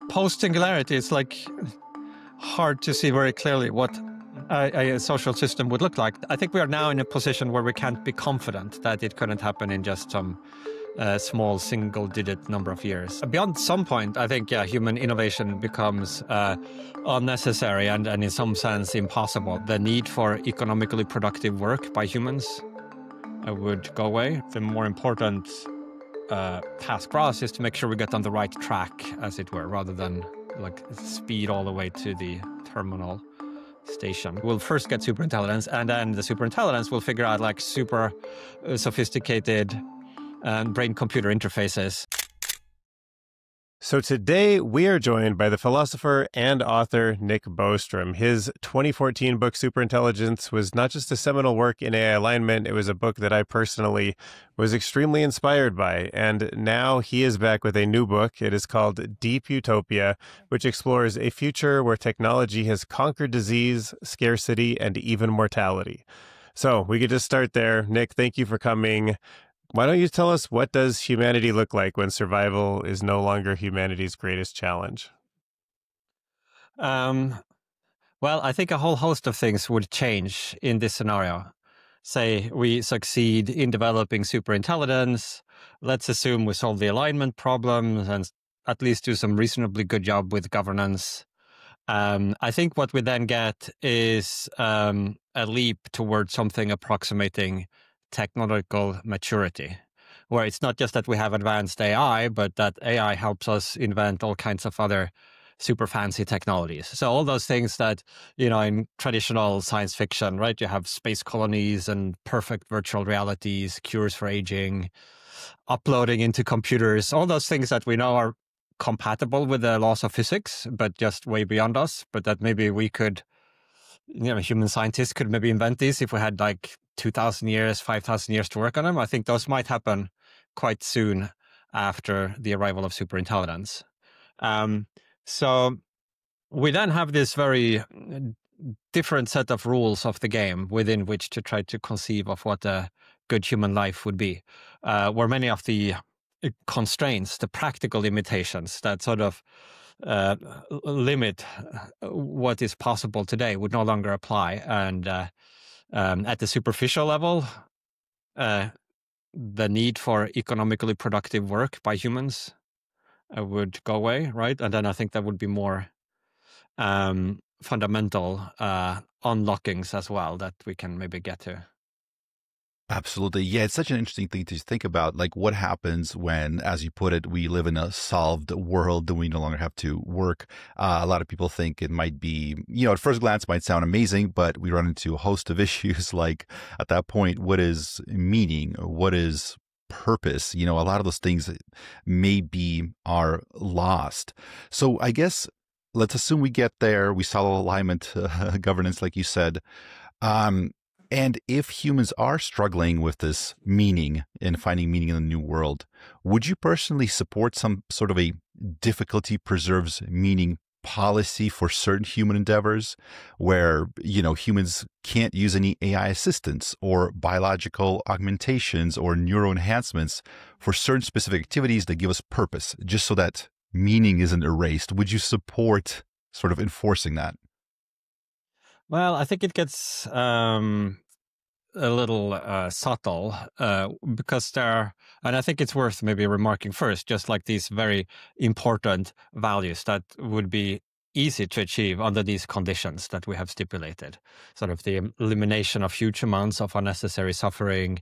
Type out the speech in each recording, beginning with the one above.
Post-Singularity, it's like hard to see very clearly what a social system would look like. I think we are now in a position where we can't be confident that it couldn't happen in just some small single-digit number of years. Beyond some point, I think, human innovation becomes unnecessary and in some sense impossible. The need for economically productive work by humans would go away. The more important task for us is to make sure we get on the right track, as it were, rather than like speed all the way to the terminal station. We'll first get superintelligence, and then the superintelligence will figure out like super sophisticated brain-computer interfaces. So today we are joined by the philosopher and author Nick Bostrom. His 2014 book Superintelligence was not just a seminal work in AI alignment, it was a book that I personally was extremely inspired by. And now he is back with a new book. It is called Deep Utopia, which explores a future where technology has conquered disease, scarcity, and even mortality. So we could just start there. Nick, thank you for coming. Why don't you tell us, what does humanity look like when survival is no longer humanity's greatest challenge? Well, I think a whole host of things would change in this scenario. Say we succeed in developing superintelligence. Let's assume we solve the alignment problem and at least do some reasonably good job with governance. I think what we then get is a leap towards something approximating technological maturity, where it's not just that we have advanced AI, but that AI helps us invent all kinds of other super fancy technologies. So all those things that, in traditional science fiction, right? You have space colonies and perfect virtual realities, cures for aging, uploading into computers, all those things that we know are compatible with the laws of physics, but just way beyond us. But that maybe we could, human scientists could maybe invent these if we had like 2,000 years, 5,000 years to work on them. I think those might happen quite soon after the arrival of superintelligence. So we then have this very different set of rules of the game within which to try to conceive of what a good human life would be, where many of the constraints, the practical limitations that sort of limit what is possible today would no longer apply. And at the superficial level, the need for economically productive work by humans would go away, right? And then I think there would be more fundamental unlockings as well that we can maybe get to. Absolutely. Yeah, it's such an interesting thing to think about. Like, what happens when, as you put it, we live in a solved world and we no longer have to work? A lot of people think it might be, at first glance might sound amazing, but we run into a host of issues like, at that point, what is meaning? What is purpose? A lot of those things maybe are lost. So I guess let's assume we get there, we solve alignment governance, like you said. And if humans are struggling with this meaning and finding meaning in the new world, would you personally support some sort of a difficulty preserves meaning policy for certain human endeavors where, humans can't use any AI assistance or biological augmentations or neuro enhancements for certain specific activities that give us purpose, just so that meaning isn't erased? Would you support sort of enforcing that? Well, I think it gets a little subtle because and I think it's worth maybe remarking first, just like these very important values that would be easy to achieve under these conditions that we have stipulated, sort of the elimination of huge amounts of unnecessary suffering,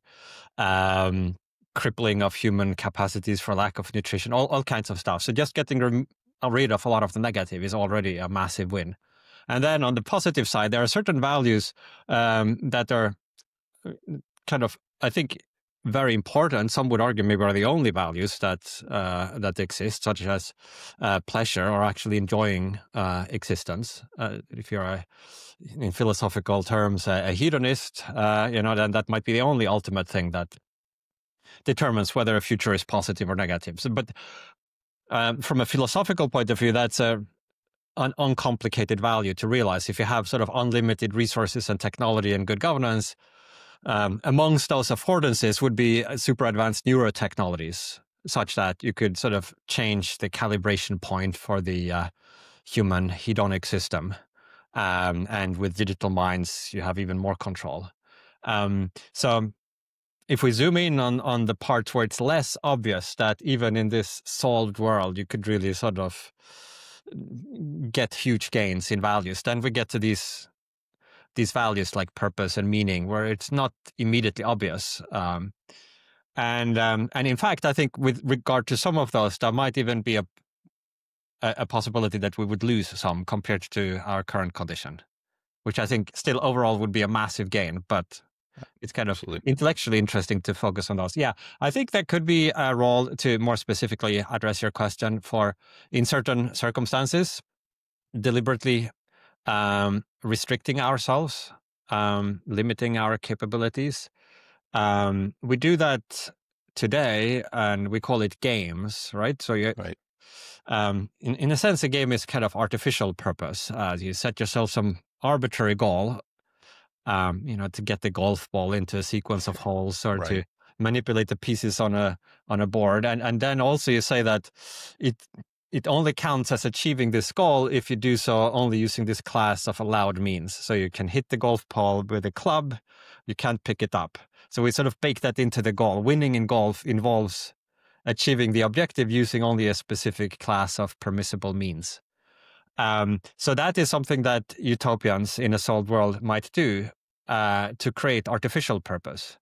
crippling of human capacities for lack of nutrition, all kinds of stuff. So just getting rid of a lot of the negative is already a massive win. And then on the positive side, there are certain values that are kind of, I think, very important. Some would argue maybe are the only values that exist, such as pleasure or actually enjoying existence. If you're in philosophical terms, a hedonist, then that might be the only ultimate thing that determines whether a future is positive or negative. So, but from a philosophical point of view, that's an uncomplicated value to realize. If you have sort of unlimited resources and technology and good governance, amongst those affordances would be super advanced neurotechnologies such that you could sort of change the calibration point for the human hedonic system. And with digital minds, you have even more control. So if we zoom in on the parts where it's less obvious that even in this solved world, you could really sort of get huge gains in values, then we get to these values like purpose and meaning, where it's not immediately obvious. And in fact, I think with regard to some of those, there might even be a possibility that we would lose some compared to our current condition, which I think still overall would be a massive gain, but it's kind of intellectually interesting to focus on those. Yeah, I think that could be a role to more specifically address your question for, in certain circumstances, deliberately restricting ourselves, limiting our capabilities. We do that today, and we call it games, right? So Right. In a sense, a game is kind of artificial purpose. You set yourself some arbitrary goal, to get the golf ball into a sequence of holes, or Right. to manipulate the pieces on a board, and then also you say that it only counts as achieving this goal if you do so only using this class of allowed means. So you can hit the golf ball with a club, you can't pick it up. So we sort of bake that into the goal. Winning in golf involves achieving the objective using only a specific class of permissible means. So that is something that utopians in a solved world might do to create artificial purpose.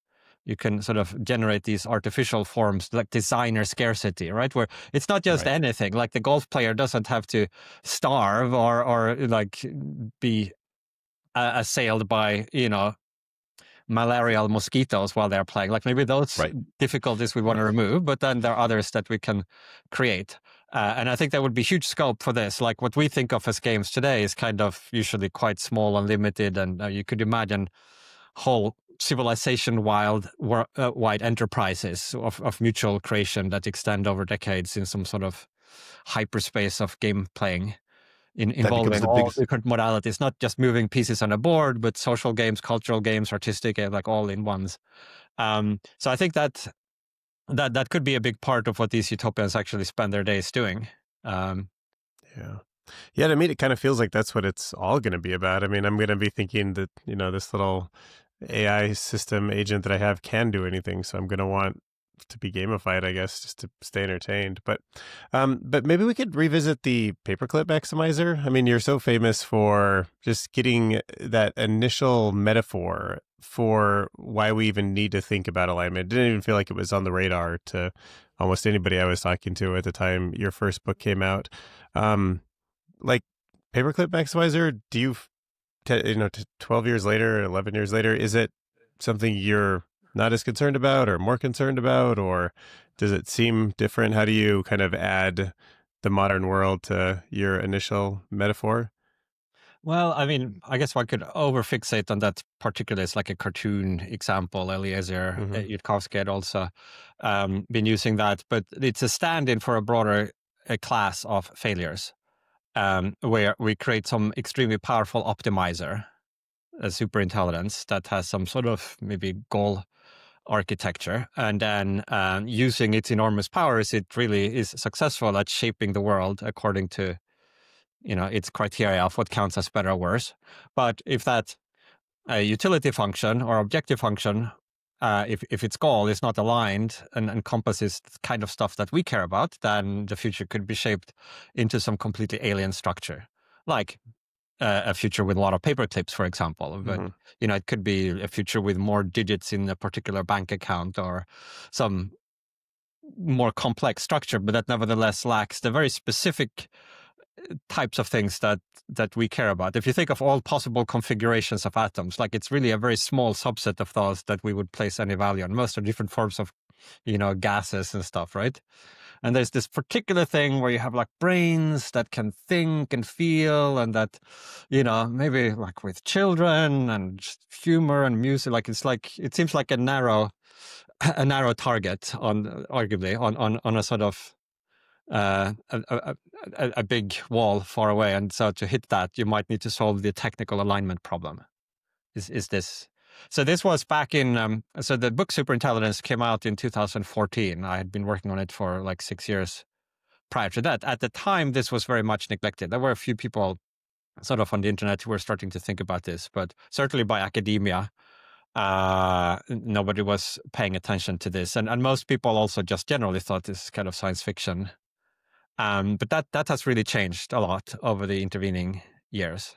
You can sort of generate these artificial forms like designer scarcity, right? Where it's not just anything, like the golf player doesn't have to starve or like be assailed by, malarial mosquitoes while they're playing. Like maybe those difficulties we want to remove, but then there are others that we can create. And I think there would be huge scope for this. Like what we think of as games today is kind of usually quite small and limited. And you could imagine whole civilization-wide enterprises of mutual creation that extend over decades in some sort of hyperspace of game playing. Involving all different modalities, not just moving pieces on a board, but social games, cultural games, artistic, like all in ones. So I think that could be a big part of what these utopians actually spend their days doing. Yeah, to me, it kind of feels like that's what it's all going to be about. I mean, I'm going to be thinking that, this little AI system agent that I have can do anything. So I'm going to want to be gamified, I guess, just to stay entertained. But maybe we could revisit the paperclip maximizer. I mean, you're so famous for just getting that initial metaphor for why we even need to think about alignment. It didn't even feel like it was on the radar to almost anybody I was talking to at the time your first book came out. Like paperclip maximizer, do you, 12 years later, 11 years later, is it something you're not as concerned about or more concerned about, or does it seem different? How do you kind of add the modern world to your initial metaphor? Well, I mean, I guess one could overfixate on that particular. It's like a cartoon example. Eliezer Yudkowsky had also been using that, but it's a stand-in for a broader class of failures, where we create some extremely powerful optimizer, a superintelligence that has some sort of maybe goal architecture, and then using its enormous powers, it really is successful at shaping the world according to its criteria of what counts as better or worse. But if that utility function or objective function, if its goal is not aligned and encompasses the kind of stuff that we care about, then the future could be shaped into some completely alien structure, like a future with a lot of paper clips, for example. But it could be a future with more digits in a particular bank account, or some more complex structure, but that nevertheless lacks the very specific types of things that we care about. If you think of all possible configurations of atoms, like it's really a very small subset of those that we would place any value on. Most are different forms of, gases and stuff, right? And there's this particular thing where you have like brains that can think and feel, and that, maybe like with children and just humor and music, it seems like a narrow target arguably on a sort of a big wall far away. And so to hit that, you might need to solve the technical alignment problem. Is this So this was back in, so the book Superintelligence came out in 2014. I had been working on it for like 6 years prior to that. At the time, this was very much neglected. There were a few people sort of on the internet who were starting to think about this, but certainly by academia, nobody was paying attention to this. And most people also just generally thought this is kind of science fiction. But that has really changed a lot over the intervening years.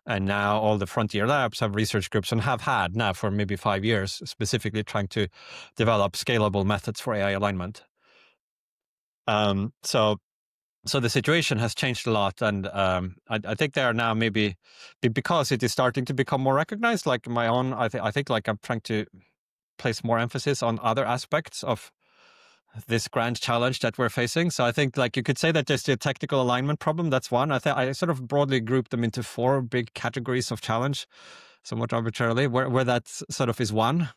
And now all the frontier labs have research groups and have had now for maybe 5 years, specifically trying to develop scalable methods for AI alignment. So the situation has changed a lot, and I think they are now maybe because it is starting to become more recognized. Like my own, I think like I'm trying to place more emphasis on other aspects of this grand challenge that we're facing. So I think like you could say that there's the technical alignment problem. That's one. I sort of broadly grouped them into 4 big categories of challenge, somewhat arbitrarily, where that sort of is one.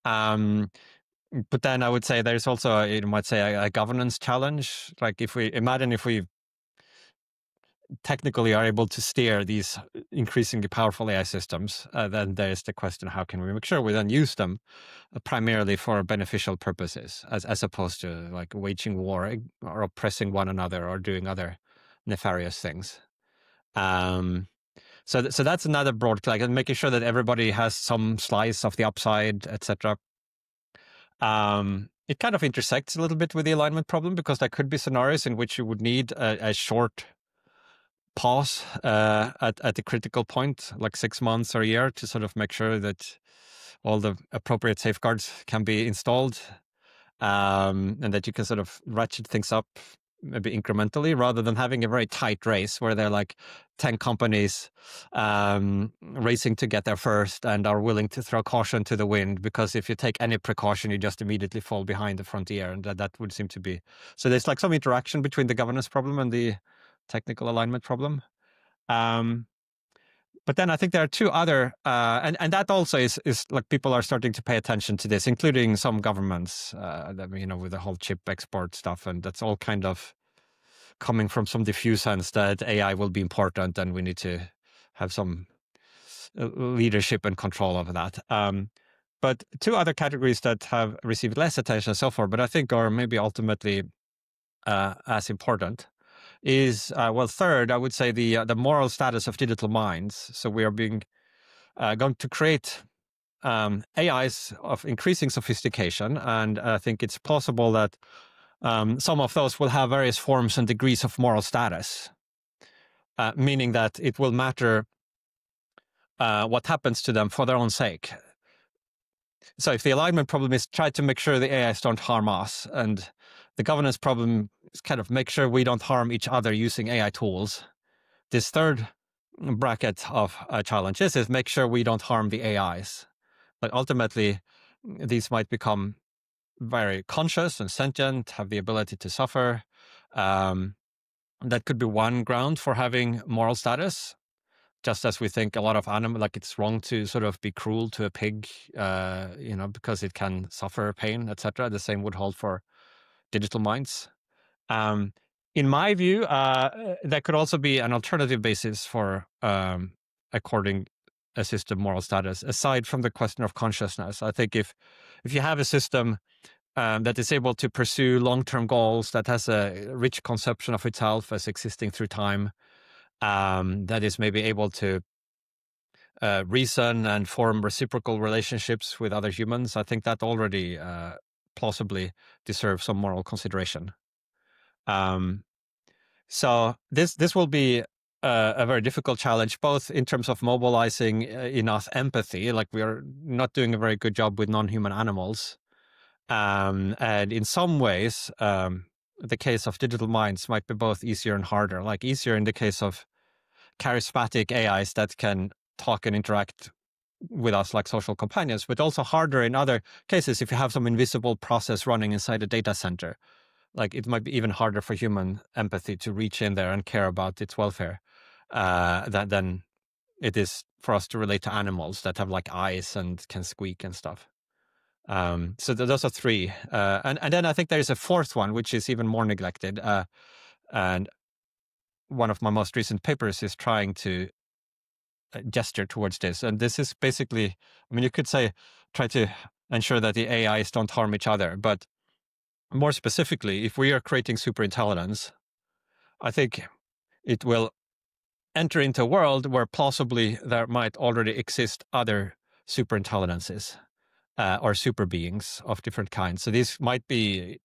But then I would say there's also, you might say, a governance challenge. Like if we technically are able to steer these increasingly powerful AI systems, then there's the question, how can we make sure we then use them primarily for beneficial purposes, as opposed to like waging war or oppressing one another or doing other nefarious things. So that's another broad, like, and making sure that everybody has some slice of the upside, etc. It kind of intersects a little bit with the alignment problem, because there could be scenarios in which you would need a short pause at the critical point, like 6 months or a year, to sort of make sure that all the appropriate safeguards can be installed, and that you can sort of ratchet things up maybe incrementally, rather than having a very tight race where there are like 10 companies racing to get there first and are willing to throw caution to the wind, because if you take any precaution, you just immediately fall behind the frontier, and that would seem to be. So there's like some interaction between the governance problem and the technical alignment problem. But then I think there are 2 other, and that also is like people are starting to pay attention to this, including some governments, with the whole chip export stuff, and that's all kind of coming from some diffuse sense that AI will be important and we need to have some leadership and control over that. But 2 other categories that have received less attention so far, but I think are maybe ultimately as important, is third, I would say the moral status of digital minds. So we are going to create AIs of increasing sophistication, and I think it's possible that some of those will have various forms and degrees of moral status, meaning that it will matter what happens to them for their own sake. So if the alignment problem is try to make sure the AIs don't harm us, and the governance problem is kind of make sure we don't harm each other using AI tools, this third bracket of challenges is make sure we don't harm the AIs. But ultimately, these might become very conscious and sentient, have the ability to suffer. That could be one ground for having moral status. Just as we think a lot of animals, like it's wrong to sort of be cruel to a pig, because it can suffer pain, etc. The same would hold for digital minds. In my view, there could also be an alternative basis for according a system moral status, aside from the question of consciousness. I think if you have a system that is able to pursue long-term goals, that has a rich conception of itself as existing through time, that is maybe able to reason and form reciprocal relationships with other humans, I think that already plausibly deserves some moral consideration. So this will be a very difficult challenge, both in terms of mobilizing enough empathy, like we are not doing a very good job with non-human animals, and in some ways, the case of digital minds might be both easier and harder. Like easier in the case of charismatic AIs that can talk and interact with us like social companions, but also harder in other cases if you have some invisible process running inside a data center. Like it might be even harder for human empathy to reach in there and care about its welfare than it is for us to relate to animals that have like eyes and can squeak and stuff. So those are 3. And then I think there's a 4th one, which is even more neglected. And one of my most recent papers is trying to gesture towards this. And this is basically, I mean, you could say, try to ensure that the AIs don't harm each other. But more specifically, if we are creating superintelligence, I think it will enter into a world where plausibly there might already exist other superintelligences or super beings of different kinds. So these might be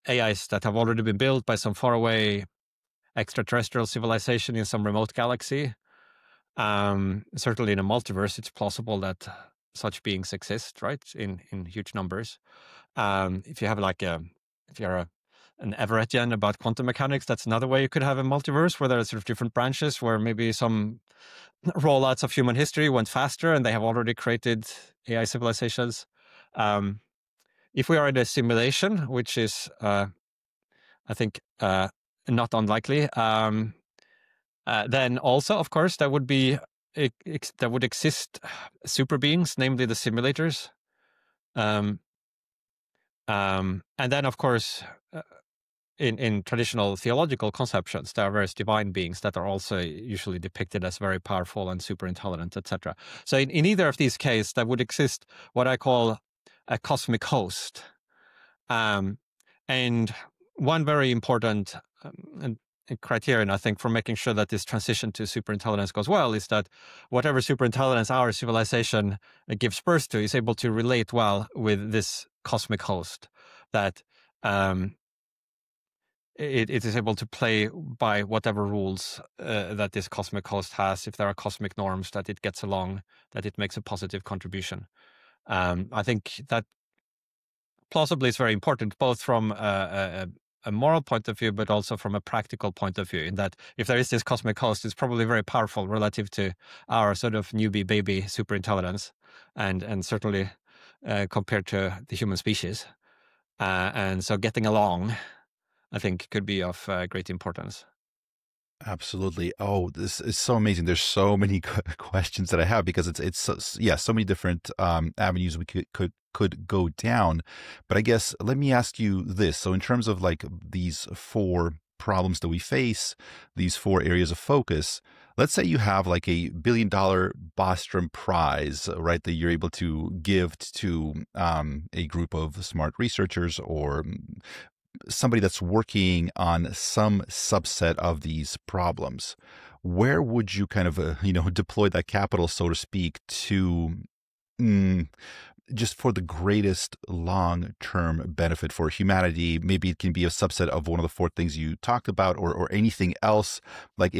AIs that have already been built by some faraway extraterrestrial civilization in some remote galaxy. Certainly in a multiverse, it's plausible that such beings exist, right, in huge numbers. If you have if you're an Everettian about quantum mechanics, that's another way you could have a multiverse where there are sort of different branches where maybe some rollouts of human history went faster and they have already created AI civilizations. If we are in a simulation, which is, I think, not unlikely, then also, of course, there would exist super beings, namely the simulators. And then, of course, in traditional theological conceptions, there are various divine beings that are also usually depicted as very powerful and super intelligent, etc. So in either of these cases, there would exist what I call a cosmic host. And one very important criterion, I think, for making sure that this transition to superintelligence goes well is that whatever superintelligence our civilization gives birth to is able to relate well with this cosmic host, that it is able to play by whatever rules that this cosmic host has. If there are cosmic norms, that it gets along, that it makes a positive contribution. I think that plausibly is very important, both from a moral point of view, but also from a practical point of view, in that if there is this cosmic host, it's probably very powerful relative to our sort of newbie baby superintelligence, and certainly compared to the human species. And so getting along, I think, could be of great importance. Absolutely. Oh, this is so amazing. There's so many questions that I have because it's so many different avenues we could go down. But I guess let me ask you this. So in terms of like these four problems that we face, these four areas of focus, let's say you have like $1 billion Bostrom prize, right, that you're able to give to a group of smart researchers or somebody that's working on some subset of these problems. Where would you kind of, deploy that capital, so to speak, to just for the greatest long-term benefit for humanity? Maybe it can be a subset of one of the four things you talked about, or anything else. Like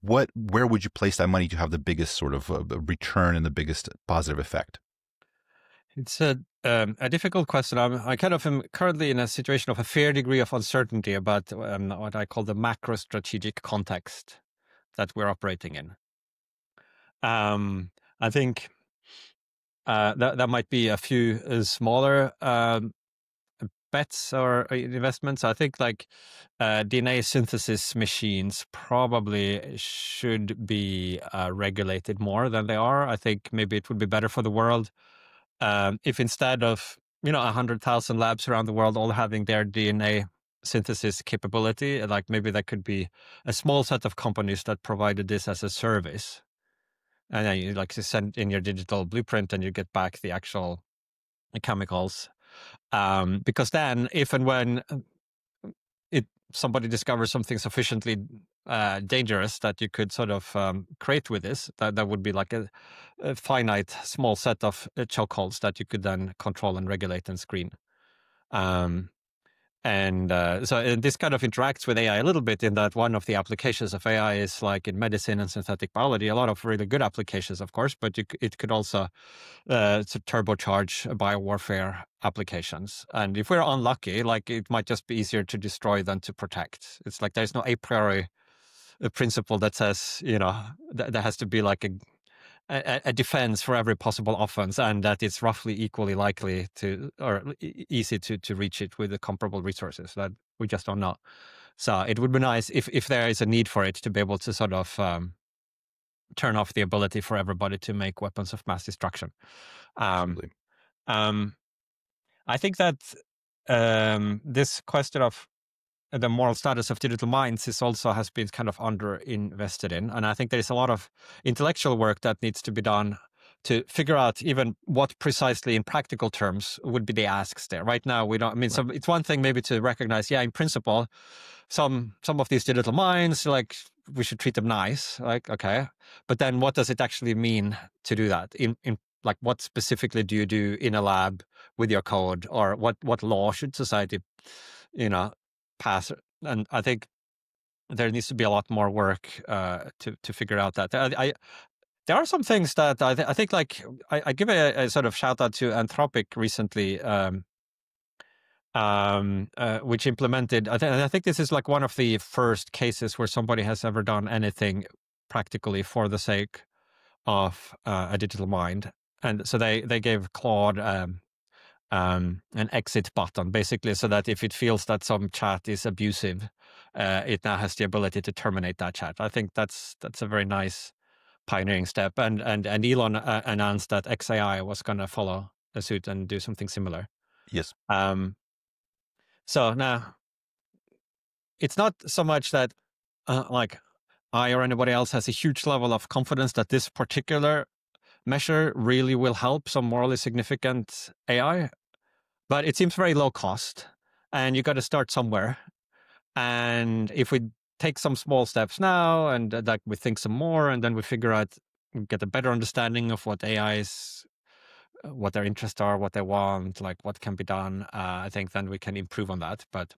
where would you place that money to have the biggest sort of return and the biggest positive effect? It's a difficult question. I kind of am currently in a situation of a fair degree of uncertainty about what I call the macro strategic context that we're operating in. I think that might be a few smaller bets or investments. I think like DNA synthesis machines probably should be regulated more than they are. I think maybe it would be better for the world if instead of 100,000 labs around the world all having their DNA synthesis capability, like maybe that could be a small set of companies that provided this as a service, and then you like to send in your digital blueprint and you get back the actual chemicals. Because then, if and when somebody discovers something sufficiently dangerous that you could sort of create with this, that would be like a finite small set of chokeholds that you could then control and regulate and screen. So this kind of interacts with AI a little bit, in that one of the applications of AI is like in medicine and synthetic biology, a lot of really good applications, of course, but it could also turbocharge biowarfare applications. And if we're unlucky, like it might just be easier to destroy than to protect. It's like there's no a priori principle that says, there has to be like a defense for every possible offense, and that it's roughly equally likely to, or easy to reach it with the comparable resources. That we just don't know. So it would be nice if there is a need for it, to be able to sort of turn off the ability for everybody to make weapons of mass destruction. Absolutely. I think that this question of the moral status of digital minds is also has been kind of underinvested in. And I think there's a lot of intellectual work that needs to be done to figure out even what precisely in practical terms would be the asks there. Right now, we don't, I mean, so it's one thing maybe to recognize, yeah, in principle, some of these digital minds, like we should treat them nice, like, okay. But then what does it actually mean to do that? In like what specifically do you do in a lab with your code, or what law should society, pass? And I think there needs to be a lot more work to figure out that. There are some things that I think, like I give a sort of shout out to Anthropic recently, which implemented. I think this is like one of the first cases where somebody has ever done anything practically for the sake of a digital mind. And so they gave Claude an exit button, basically, so that if it feels that some chat is abusive, it now has the ability to terminate that chat. I think that's a very nice pioneering step. And Elon announced that XAI was going to follow a suit and do something similar. Yes. So now it's not so much that like I or anybody else has a huge level of confidence that this particular measure really will help some morally significant AI, but it seems very low cost, and you got to start somewhere. And if we take some small steps now, and like we think some more, and then we figure out, get a better understanding of what AI is, what their interests are, what they want, like what can be done, I think then we can improve on that. But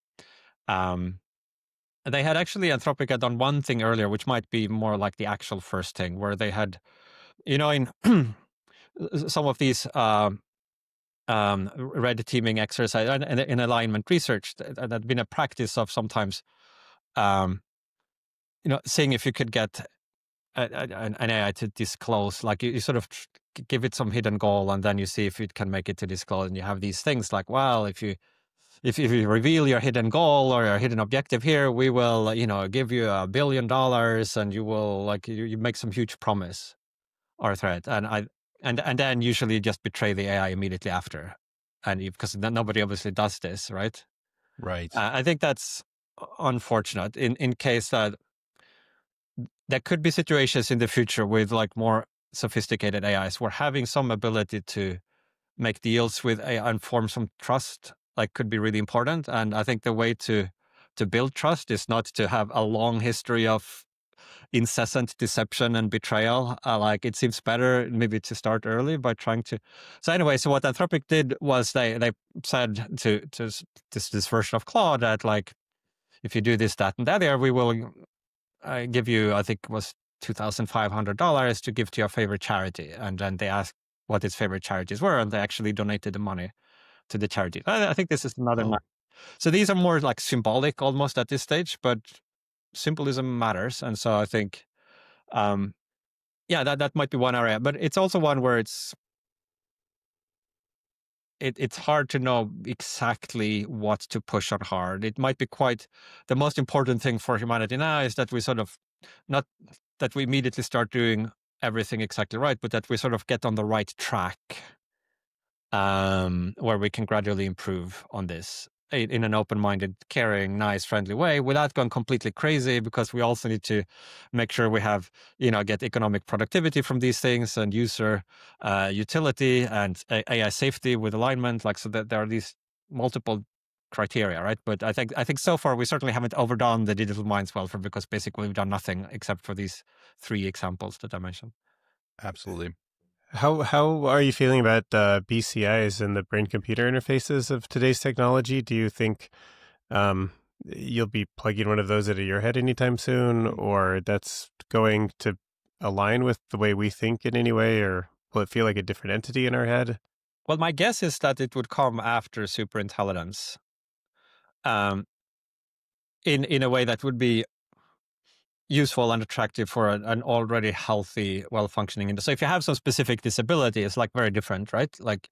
they had actually, Anthropic had done one thing earlier, which might be more like the actual first thing, where they had, in some of these red teaming exercise and in alignment research, that had been a practice of sometimes, seeing if you could get an AI to disclose, like you sort of give it some hidden goal, and then you see if it can make it to disclose. And you have these things like, well, if you reveal your hidden goal or your hidden objective here, we will, give you $1 billion, and you will, like, you make some huge promise or threat. And then usually just betray the AI immediately after. And because nobody obviously does this, right? Right. I think that's unfortunate in case that there could be situations in the future with like more sophisticated AIs where having some ability to make deals with AI and form some trust like could be really important. And I think the way to build trust is not to have a long history of incessant deception and betrayal. Like it seems better maybe to start early by trying to. So anyway, so what Anthropic did was they said to this version of Claude that, like, if you do this, that, and that here, we will give you, I think it was $2,500 to give to your favorite charity. And then they asked what his favorite charities were, and they actually donated the money to the charity. I think this is another. So these are more like symbolic almost at this stage, but symbolism matters. And so I think, that might be one area, but it's also one where it's hard to know exactly what to push on hard. It might be quite, the most important thing for humanity now is that we sort of, not that we immediately start doing everything exactly right, but that we sort of get on the right track, where we can gradually improve on this in an open-minded, caring, nice, friendly way without going completely crazy, because we also need to make sure we have, get economic productivity from these things and user utility and AI safety with alignment, like, so that there are these multiple criteria, right? But I think so far we certainly haven't overdone the digital minds welfare, because basically we've done nothing except for these 3 examples that I mentioned. Absolutely. How are you feeling about BCIs and the brain-computer interfaces of today's technology? Do you think you'll be plugging one of those into your head anytime soon, or that's going to align with the way we think in any way, or will it feel like a different entity in our head? Well, my guess is that it would come after superintelligence, in a way that would be useful and attractive for an already healthy, well-functioning industry. So if you have some specific disability, it's like very different, right? Like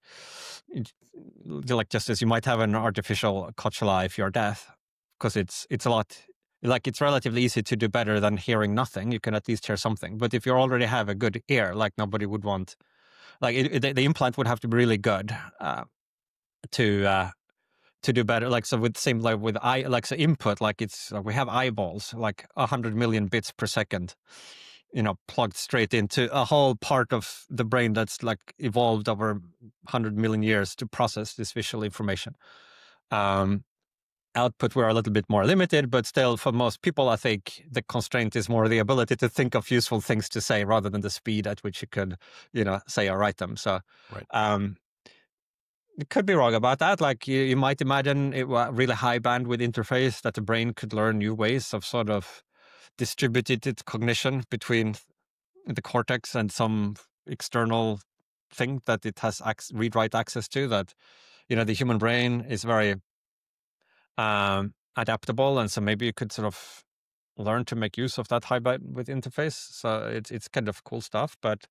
just as you might have an artificial cochlea if you're deaf, because it's a lot, like it's relatively easy to do better than hearing nothing. You can at least hear something. But if you already have a good ear, like nobody would want, like the implant would have to be really good to to do better. Like, so with same, like with so input, like it's like we have eyeballs, like 100 million bits per second, plugged straight into a whole part of the brain that's like evolved over 100 million years to process this visual information. Output, we're a little bit more limited, but still for most people, I think the constraint is more the ability to think of useful things to say rather than the speed at which you could, say or write them. So, Right. you could be wrong about that. Like you might imagine a really high bandwidth interface that the brain could learn new ways of sort of distributed cognition between the cortex and some external thing that it has read-write access to. That the human brain is very adaptable, and so maybe you could sort of learn to make use of that high bandwidth interface. So it's kind of cool stuff. But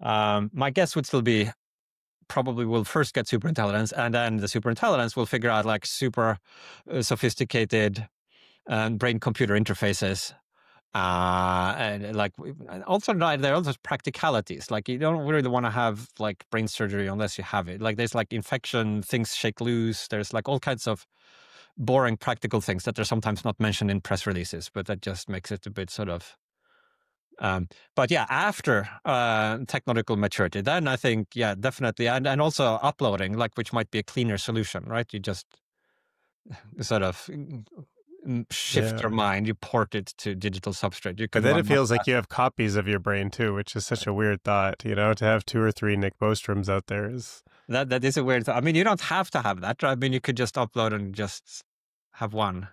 my guess would still be probably we'll first get superintelligence, and then the superintelligence will figure out like super sophisticated brain-computer interfaces. And like also there are also practicalities. Like you don't really want to have like brain surgery unless you have it. Like there's like infection, things shake loose. There's like all kinds of boring practical things that are sometimes not mentioned in press releases, but that just makes it a bit sort of. But yeah, after technological maturity, then I think, yeah, definitely. And also uploading, like, which might be a cleaner solution, right? You just sort of shift your mind, you port it to digital substrate. You can But then it feels like you have copies of your brain too, which is such a weird thought, to have 2 or 3 Nick Bostroms out there is... That is a weird thought. I mean, you don't have to have that. I mean, you could just upload and just have one.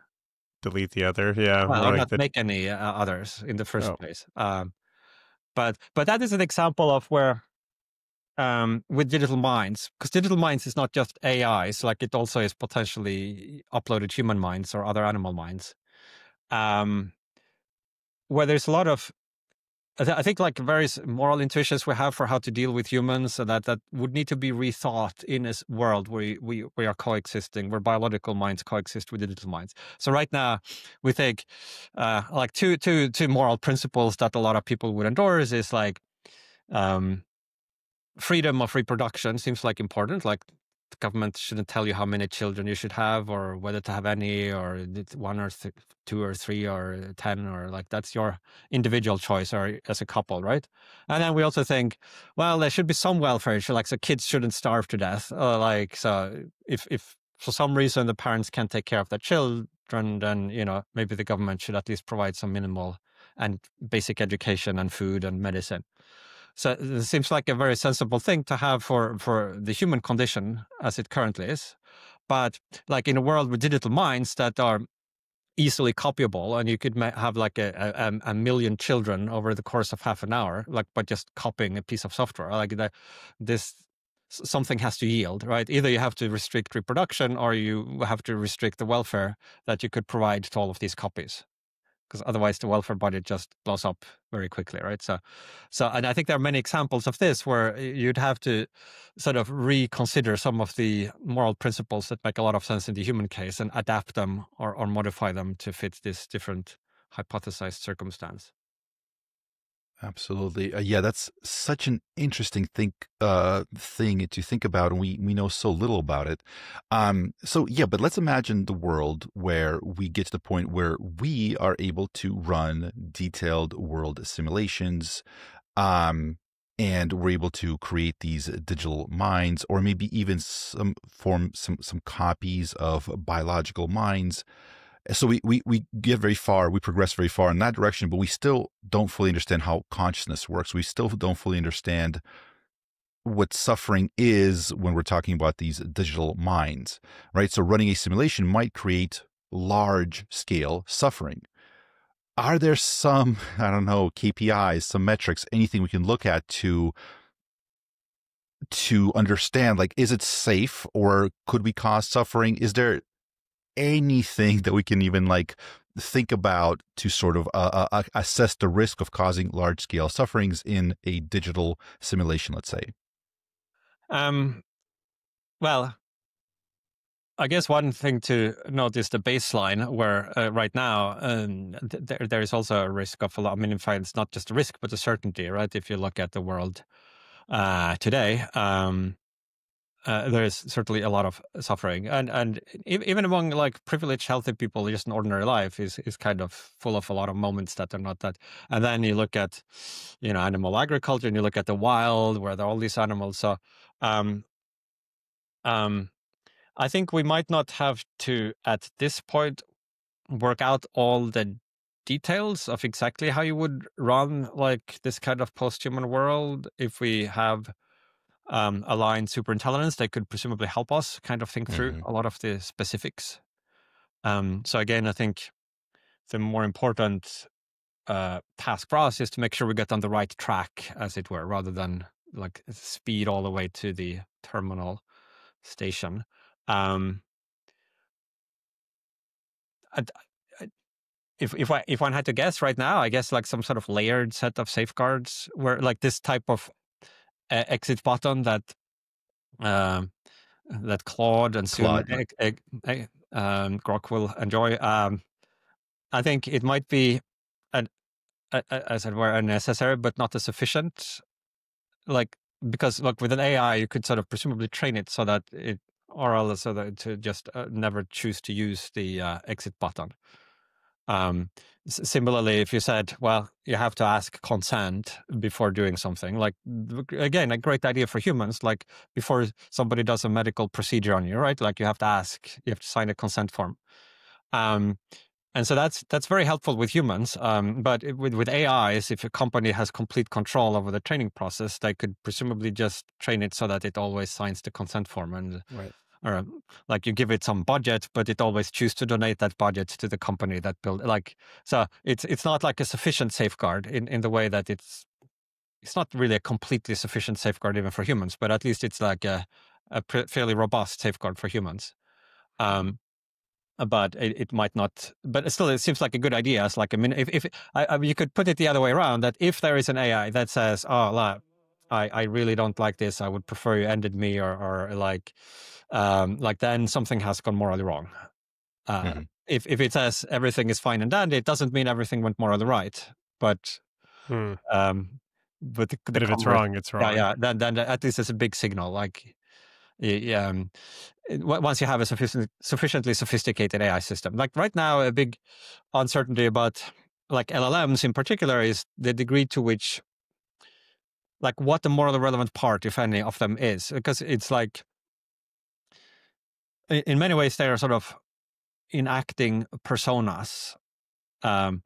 Delete the other, yeah. Well, or like not make any others in the first place. But that is an example of where, with digital minds, because digital minds is not just AIs, like it also is potentially uploaded human minds or other animal minds, where there's a lot of, I think, like various moral intuitions we have for how to deal with humans, so that would need to be rethought in a world where we are coexisting, where biological minds coexist with digital minds. So right now, we think like two moral principles that a lot of people would endorse is like freedom of reproduction seems like important. Like the government shouldn't tell you how many children you should have or whether to have any, or 1 or 2 or 3 or 10, or like that's your individual choice or as a couple, right? And then we also think, well, there should be some welfare, so kids shouldn't starve to death. So if for some reason the parents can't take care of their children, then maybe the government should at least provide some minimal and basic education and food and medicine. So it seems like a very sensible thing to have for the human condition as it currently is. But like in a world with digital minds that are easily copyable, and you could have like a million children over the course of half an hour, like by just copying a piece of software, like something has to yield, right? Either you have to restrict reproduction or you have to restrict the welfare that you could provide to all of these copies, because otherwise the welfare budget just blows up very quickly, right? So, and I think there are many examples of this where you'd have to sort of reconsider some of the moral principles that make a lot of sense in the human case and adapt them or modify them to fit this different hypothesized circumstance. Absolutely. Yeah, that's such an interesting thing to think about, and we know so little about it. But let's imagine the world where we get to the point where we are able to run detailed world simulations, and we're able to create these digital minds, or maybe even some copies of biological minds. So we get very far, we progress very far in that direction, but we still don't fully understand how consciousness works. We still don't fully understand what suffering is when we're talking about these digital minds, right? So running a simulation might create large scale suffering. Are there some, I don't know, KPIs, some metrics, anything we can look at to understand, like, is it safe or could we cause suffering? Is there anything that we can even think about to sort of assess the risk of causing large scale sufferings in a digital simulation, let's say? Well, I guess one thing to note is the baseline, where right now there is also a risk of a lot. I mean, in fact, it's not just a risk, but a certainty, right? If you look at the world today, there is certainly a lot of suffering, and even among like privileged, healthy people, just in ordinary life is kind of full of a lot of moments that are not that. And then you look at, animal agriculture, and you look at the wild, where there are all these animals. So, um, um, I think we might not have to at this point work out all the details of exactly how you would run like this kind of post-human world. If we have aligned superintelligence, they could presumably help us kind of think through a lot of the specifics. So again, I think the more important task for us is to make sure we get on the right track, as it were, rather than like speed all the way to the terminal station. Um, and, if one had to guess right now, I guess like some sort of layered set of safeguards, where like this type of exit button um, that Claude and soon Grok will enjoy. I think it might be, as it were, unnecessary, but not as sufficient. Like, because look, with an AI, you could sort of presumably train it so that it, or else so that to just never choose to use the exit button. Similarly, if you said, well, you have to ask consent before doing something, like, again, a great idea for humans, like before somebody does a medical procedure on you, right? Like you have to sign a consent form. And so that's very helpful with humans. But with AIs, if a company has complete control over the training process, they could presumably just train it so that it always signs the consent form. And Right. or like you give it some budget, but it always chooses to donate that budget to the company that built. Like, so it's not like a sufficient safeguard in the way that it's not really a completely sufficient safeguard even for humans, but at least it's like a fairly robust safeguard for humans. But it might not. But still, it seems like a good idea. It's like, I mean, if you could put it the other way around, that if there is an AI that says, "Oh, I really don't like this. I would prefer you ended me," or like then something has gone morally wrong. If it says everything is fine and dandy, it doesn't mean everything went morally right. But but But if it's wrong, it's wrong. Yeah. Then at least it's a big signal. Like, once you have a sufficiently sophisticated AI system, like right now, a big uncertainty about like LLMs in particular is the degree to which, like, what the morally relevant part, if any, of them is, because it's like, in many ways, they are sort of enacting personas. And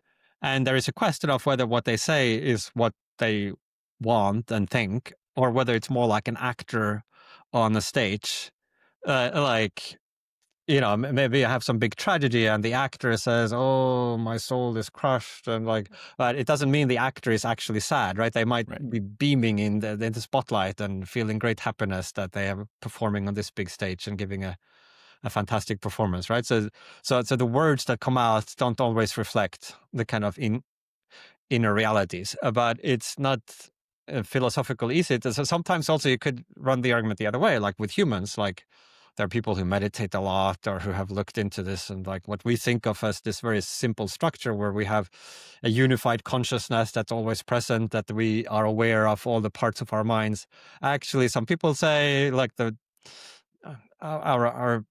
there is a question of whether what they say is what they want and think, or whether it's more like an actor on a stage. Like, maybe I have some big tragedy and the actor says, "Oh, my soul is crushed," and like, but it doesn't mean the actor is actually sad, right? They might be beaming in the spotlight and feeling great happiness that they are performing on this big stage and giving a fantastic performance, right? So the words that come out don't always reflect the kind of inner realities, but it's not philosophical easy. So sometimes also you could run the argument the other way, like with humans, like there are people who meditate a lot or who have looked into this, and like what we think of as this very simple structure where we have a unified consciousness that's always present, that we are aware of all the parts of our minds. Actually, some people say like our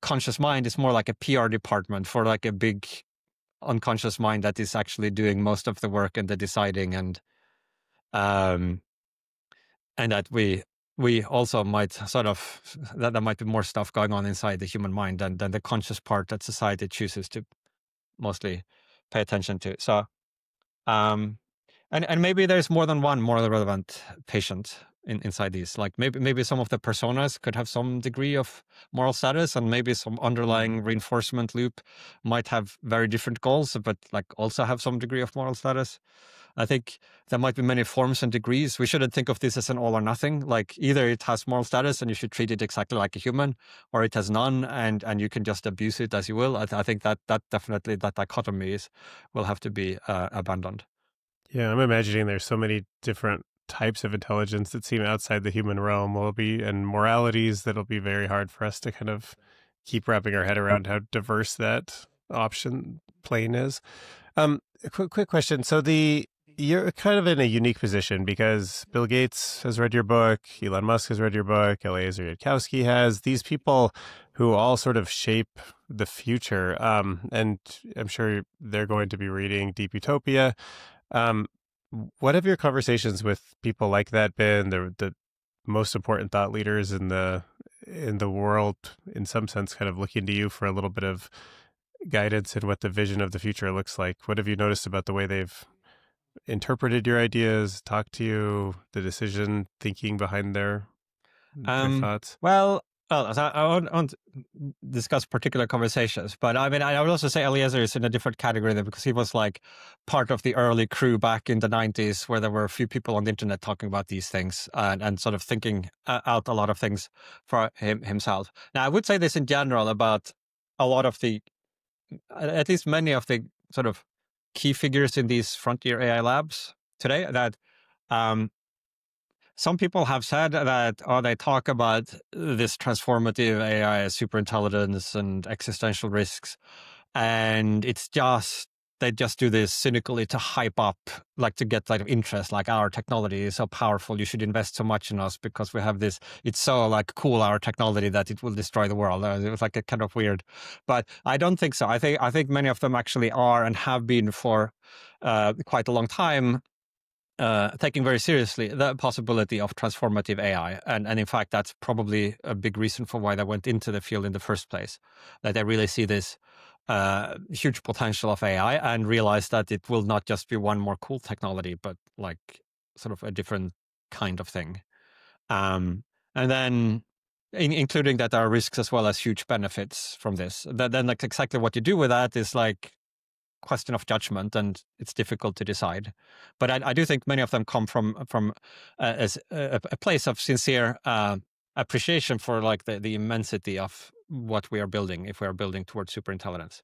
conscious mind is more like a PR department for like a big unconscious mind that is actually doing most of the work and the deciding, and that we also might sort of, that there might be more stuff going on inside the human mind than the conscious part that society chooses to mostly pay attention to. So, and maybe there's more than one morally relevant patient inside these. Like maybe some of the personas could have some degree of moral status, and maybe some underlying reinforcement loop might have very different goals, but like also have some degree of moral status. I think there might be many forms and degrees. We shouldn't think of this as an all or nothing. Like either it has moral status and you should treat it exactly like a human, or it has none and you can just abuse it as you will. I think that definitely, that dichotomy will have to be abandoned. Yeah, I'm imagining there's so many different types of intelligence that seem outside the human realm and moralities that'll be very hard for us to kind of keep wrapping our head around how diverse that option plane is. A quick question. So You're kind of in a unique position because Bill Gates has read your book, Elon Musk has read your book, Eliezer Yudkowsky has. These people who all sort of shape the future. And I'm sure they're going to be reading Deep Utopia. Um, what have your conversations with people like that been? The most important thought leaders in the world, in some sense, kind of looking to you for a little bit of guidance in what the vision of the future looks like. What have you noticed about the way they've interpreted your ideas, talked to you, the decision thinking behind their thoughts? Well, so I won't discuss particular conversations, but I mean, I would also say Eliezer is in a different category there because he was like part of the early crew back in the 90s where there were a few people on the internet talking about these things and sort of thinking out a lot of things for himself. Now, I would say this in general about a lot of at least many of the sort of key figures in these frontier AI labs today that some people have said that, they talk about this transformative AI, superintelligence, and existential risks. And they just do this cynically to hype up, like to get like interest, like our technology is so powerful. You should invest so much in us because we have this, it's so like cool, our technology, that it will destroy the world. It was like a kind of weird, but I don't think so. I think many of them actually are and have been for quite a long time, taking very seriously the possibility of transformative AI. And in fact, that's probably a big reason for why they went into the field in the first place, that they really see this huge potential of AI and realize that it will not just be one more cool technology, but like sort of a different kind of thing. And then including that there are risks as well as huge benefits from this. Then like exactly what you do with that is like question of judgment, and it's difficult to decide. But I do think many of them come from as a place of sincere appreciation for like the immensity of what we are building if we are building towards superintelligence.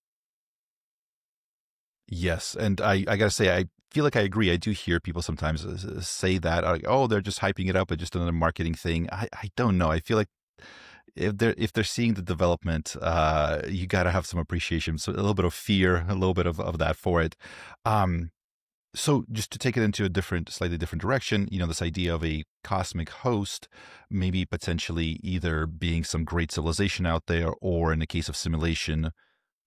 Yes, and I gotta say, I feel like I agree. I do hear people sometimes say that, like, "Oh, they're just hyping it up, it's just another marketing thing." I don't know. I feel like if they're seeing the development, you got to have some appreciation, so a little bit of fear, a little bit of that for it. Um, so just to take it into a slightly different direction, this idea of a cosmic host, maybe potentially either being some great civilization out there, or in the case of simulation,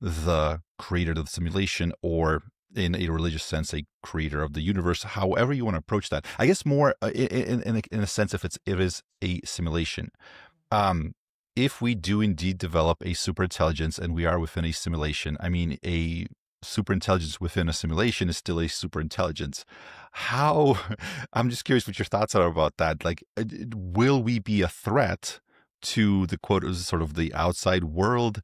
the creator of the simulation, or in a religious sense, a creator of the universe. However you want to approach that, I guess more in a sense, if it is a simulation. Um, if we do indeed develop a superintelligence and we are within a simulation, I mean, a superintelligence within a simulation is still a superintelligence. How, I'm just curious what your thoughts are about that. Like, will we be a threat to the quote, sort of the outside world?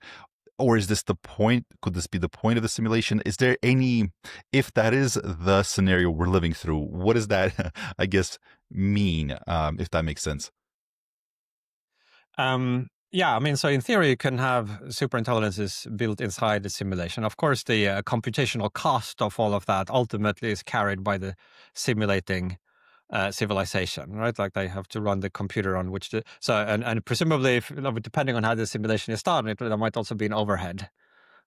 Or is this the point? Could this be the point of the simulation? Is there any, if that is the scenario we're living through, what does that, I guess, mean, if that makes sense? Yeah, I mean, so in theory, you can have superintelligences built inside the simulation. Of course, the computational cost of all of that ultimately is carried by the simulating civilization, right? Like they have to run the computer on which and presumably, depending on how the simulation is done, there might also be an overhead.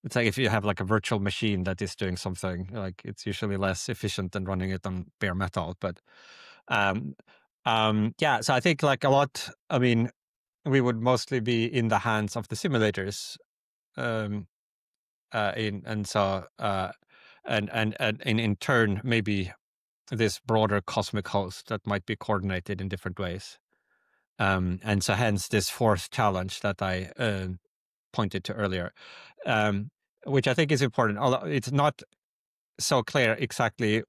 It's like if you have like a virtual machine that is doing something, like it's usually less efficient than running it on bare metal. But um, yeah, so I think like a lot. I mean, we would mostly be in the hands of the simulators, um, and so and in turn maybe this broader cosmic host that might be coordinated in different ways. And so hence this fourth challenge that I pointed to earlier, which I think is important. Although it's not so clear exactly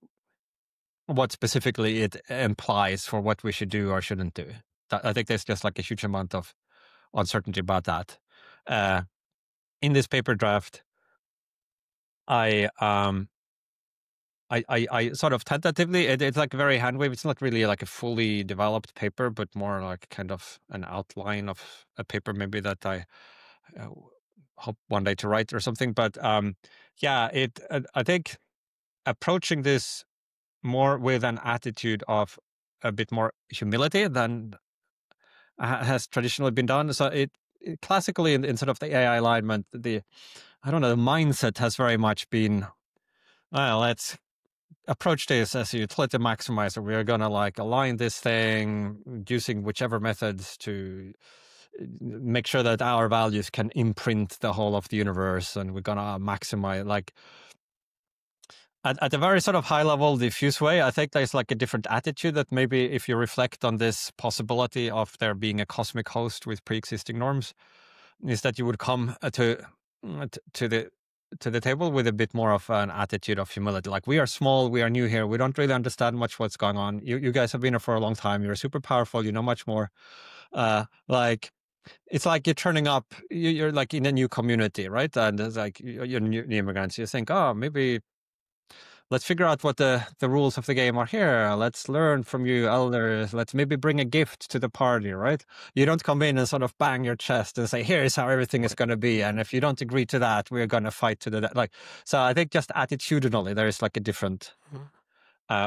what specifically it implies for what we should do or shouldn't do. I think there's just like a huge amount of uncertainty about that. In this paper draft, I sort of tentatively, it's like very hand wave. It's not really like a fully developed paper, but more like kind of an outline of a paper maybe that I uh, hope one day to write or something. But yeah, I think approaching this more with an attitude of a bit more humility than has traditionally been done. So it classically in sort of the AI alignment, I don't know, the mindset has very much been, well, let's approach this as a utility maximizer. We are going to like align this thing using whichever methods to make sure that our values can imprint the whole of the universe, and we're going to maximize like at a very sort of high level, diffuse way. I think there's like a different attitude that maybe if you reflect on this possibility of there being a cosmic host with pre-existing norms, is that you would come to the table with a bit more of an attitude of humility. Like, we are small, we are new here, we don't really understand much what's going on. You guys have been here for a long time. You're super powerful. You know much more. Like, it's like you're turning up. You're like in a new community, right? And it's like you're new immigrants. You think, oh, maybe let's figure out what the rules of the game are here. Let's learn from you elders. Let's maybe bring a gift to the party, right? You don't come in and sort of bang your chest and say, here's how everything is going to be. And if you don't agree to that, we're going to fight to the death. Like, so I think just attitudinally, there is like a different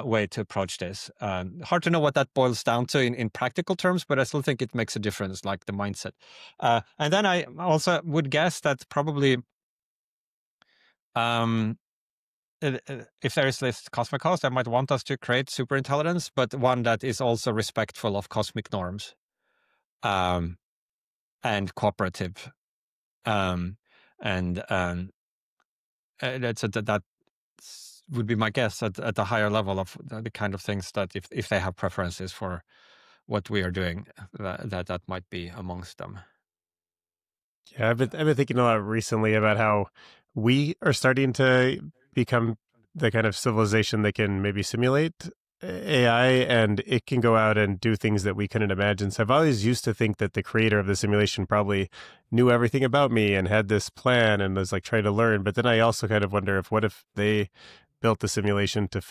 way to approach this. Hard to know what that boils down to in practical terms, but I still think it makes a difference, like the mindset. And then I also would guess that probably if there is this cosmic host, I might want us to create superintelligence, but one that is also respectful of cosmic norms, and cooperative, and that would be my guess at the higher level of the kind of things that if they have preferences for what we are doing, that might be amongst them. Yeah, I've been thinking a lot recently about how we are starting to become the kind of civilization that can maybe simulate AI, and it can go out and do things that we couldn't imagine. So I've always used to think that the creator of the simulation probably knew everything about me and had this plan and was like trying to learn. But then I also kind of wonder what if they built the simulation to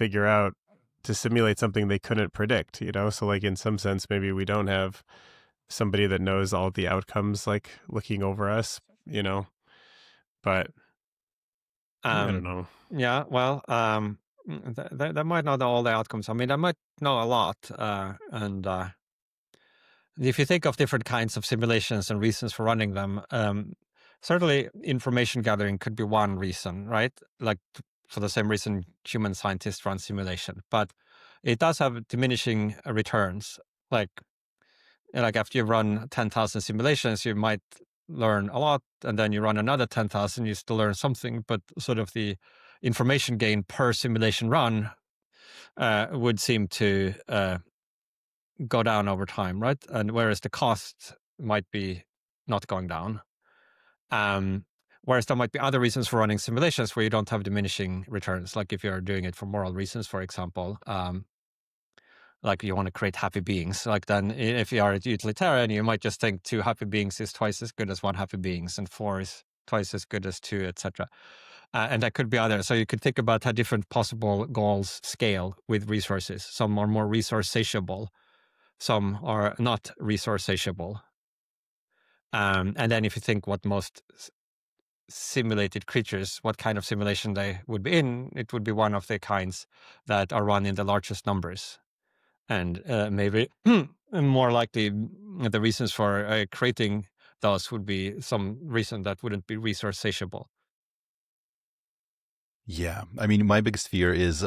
simulate something they couldn't predict, you know? So like in some sense, maybe we don't have somebody that knows all the outcomes, like looking over us, you know, but I don't know. Yeah, well, they might not know all the outcomes. I mean, they might know a lot. And if you think of different kinds of simulations and reasons for running them, certainly information gathering could be one reason, right? Like for the same reason human scientists run simulation, but it does have diminishing returns. Like after you run 10,000 simulations, you might learn a lot, and then you run another 10,000, you still learn something, but sort of the information gain per simulation run would seem to go down over time, right? And whereas the cost might be not going down. Whereas there might be other reasons for running simulations where you don't have diminishing returns, like if you're doing it for moral reasons, for example. Like you want to create happy beings, like then if you are a utilitarian, you might just think 2 happy beings is twice as good as 1 happy beings, and 4 is twice as good as 2, etc. And that could be other. So you could think about how different possible goals scale with resources. Some are more resource satiable, some are not resource satiable. And then if you think what most simulated creatures, what kind of simulation they would be in, it would be one of the kinds that are run in the largest numbers. And maybe more likely the reasons for creating those would be some reason that wouldn't be resource satiable. Yeah. I mean, my biggest fear is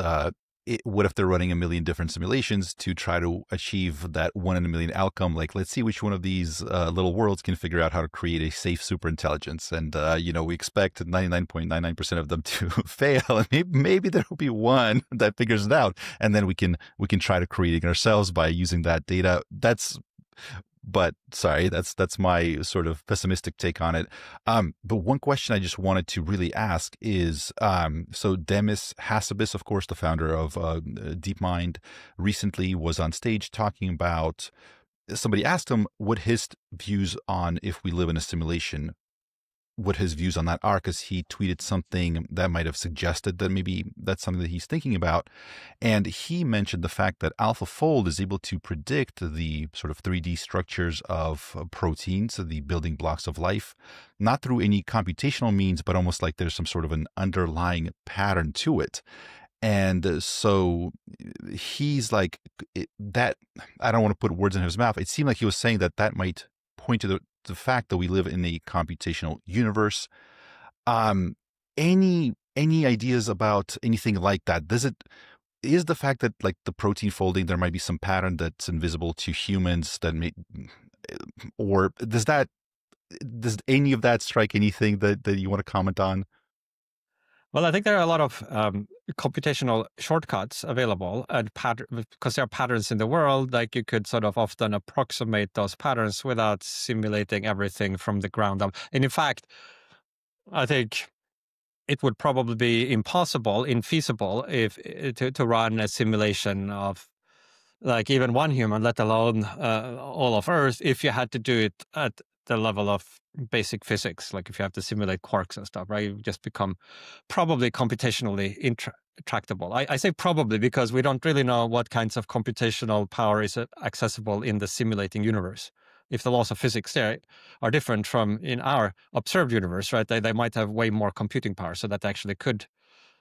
what if they're running a million different simulations to try to achieve that 1 in a million outcome? Like, let's see which one of these little worlds can figure out how to create a safe superintelligence. And, we expect 99.99% of them to fail. And maybe there will be one that figures it out. And then we can try to create it ourselves by using that data. But sorry, that's my sort of pessimistic take on it. But one question I just wanted to really ask is, so Demis Hassabis, of course, the founder of DeepMind, recently was on stage talking about, somebody asked him what his views on if we live in a simulation, what his views on that are, because he tweeted something that might have suggested that maybe that's something that he's thinking about. And he mentioned the fact that AlphaFold is able to predict the sort of 3D structures of proteins, the building blocks of life, not through any computational means, but almost like there's some sort of an underlying pattern to it. And so he's like, that, I don't want to put words in his mouth. It seemed like he was saying that might point to the fact that we live in a computational universe. Any ideas about anything like that? is the fact that like the protein folding, there might be some pattern that's invisible to humans that may, or does any of that strike anything that you want to comment on? Well, I think there are a lot of computational shortcuts available, and because there are patterns in the world, like you could sort of often approximate those patterns without simulating everything from the ground up. And in fact, I think it would probably be impossible, infeasible, if to run a simulation of like even one human, let alone all of Earth, if you had to do it at the level of basic physics, like if you have to simulate quarks and stuff, right? You just become probably computationally intractable. I say probably because we don't really know what kinds of computational power is accessible in the simulating universe. If the laws of physics there are different from in our observed universe, right? They might have way more computing power, so that they actually could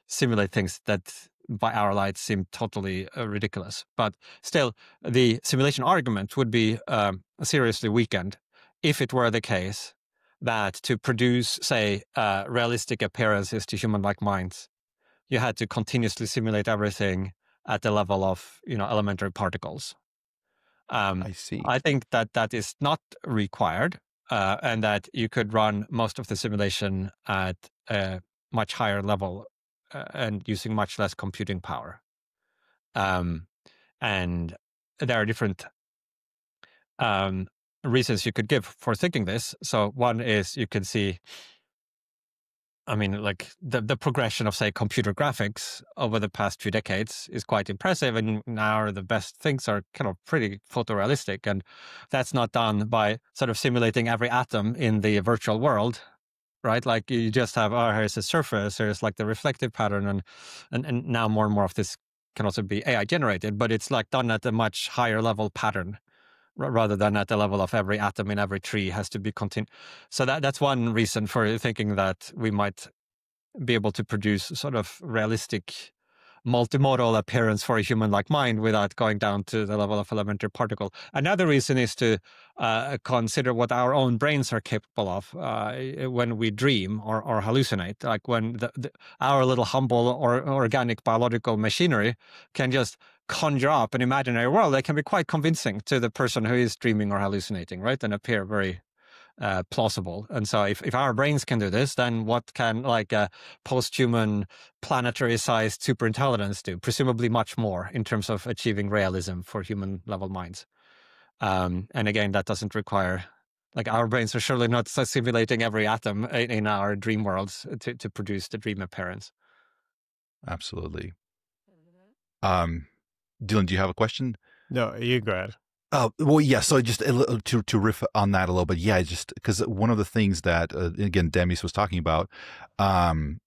simulate things that by our lights seem totally ridiculous. But still, the simulation argument would be seriously weakened if it were the case that to produce, say, realistic appearances to human-like minds, you had to continuously simulate everything at the level of elementary particles. I see. I think that is not required, and that you could run most of the simulation at a much higher level and using much less computing power. And there are different reasons you could give for thinking this. So one is you can see, I mean, like the progression of, say, computer graphics over the past few decades is quite impressive. And now the best things are kind of pretty photorealistic. And that's not done by sort of simulating every atom in the virtual world, right? Like you just have, oh, here's a surface, here's like the reflective pattern. And now more and more of this can also be AI generated, but it's like done at a much higher level pattern rather than at the level of every atom in every tree has to be continued. So that's one reason for thinking that we might be able to produce sort of realistic multimodal appearance for a human-like mind without going down to the level of elementary particle. Another reason is to consider what our own brains are capable of when we dream or hallucinate. Like when our little humble or organic biological machinery can just conjure up an imaginary world that can be quite convincing to the person who is dreaming or hallucinating, right? And appear very plausible. And so if our brains can do this, then what can like a post-human planetary-sized superintelligence do? Presumably much more in terms of achieving realism for human-level minds. And again, that doesn't require, like our brains are surely not simulating every atom in our dream worlds to produce the dream appearance. Absolutely. Dylan, do you have a question? No, you go ahead. Well, yeah. So just to riff on that a little bit, yeah. Just because one of the things that again Demis was talking about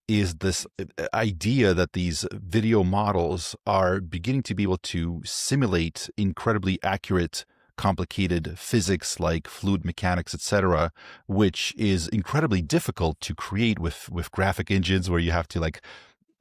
is this idea that these video models are beginning to be able to simulate incredibly accurate, complicated physics like fluid mechanics, etc., which is incredibly difficult to create with graphic engines, where you have to like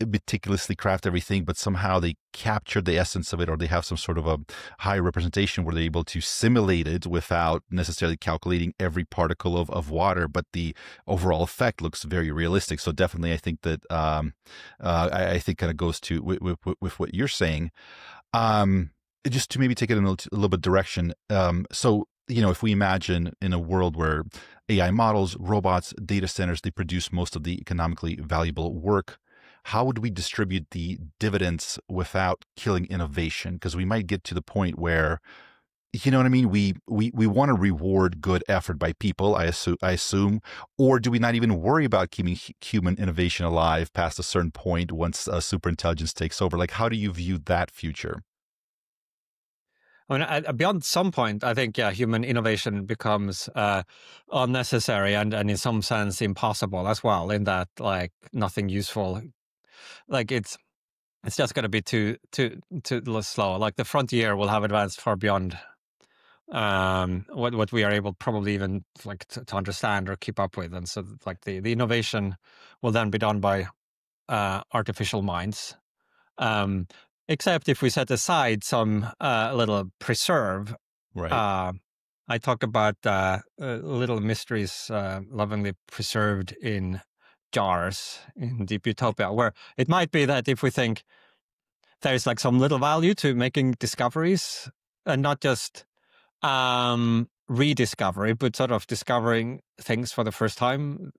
meticulously craft everything, but somehow they capture the essence of it, or they have some sort of a high representation where they're able to simulate it without necessarily calculating every particle of water, but the overall effect looks very realistic. So definitely, I think that I think kind of goes to with what you're saying. Just to maybe take it in a little bit direction. So if we imagine in a world where AI models, robots, data centers, they produce most of the economically valuable work, how would we distribute the dividends without killing innovation? Because we might get to the point where, you know what I mean? We want to reward good effort by people, I assume, or do we not even worry about keeping human innovation alive past a certain point once superintelligence takes over? Like, how do you view that future? I mean, beyond some point, I think, yeah, human innovation becomes unnecessary and in some sense impossible as well, in that like nothing useful, like it's just going to be too slow. Like the frontier will have advanced far beyond what we are able probably even like to understand or keep up with. And so like the innovation will then be done by artificial minds. Except if we set aside some little preserve. Right. I talk about little mysteries lovingly preserved in jars in Deep Utopia, where it might be that if we think there's like some little value to making discoveries, and not just rediscovery, but sort of discovering things for the first time.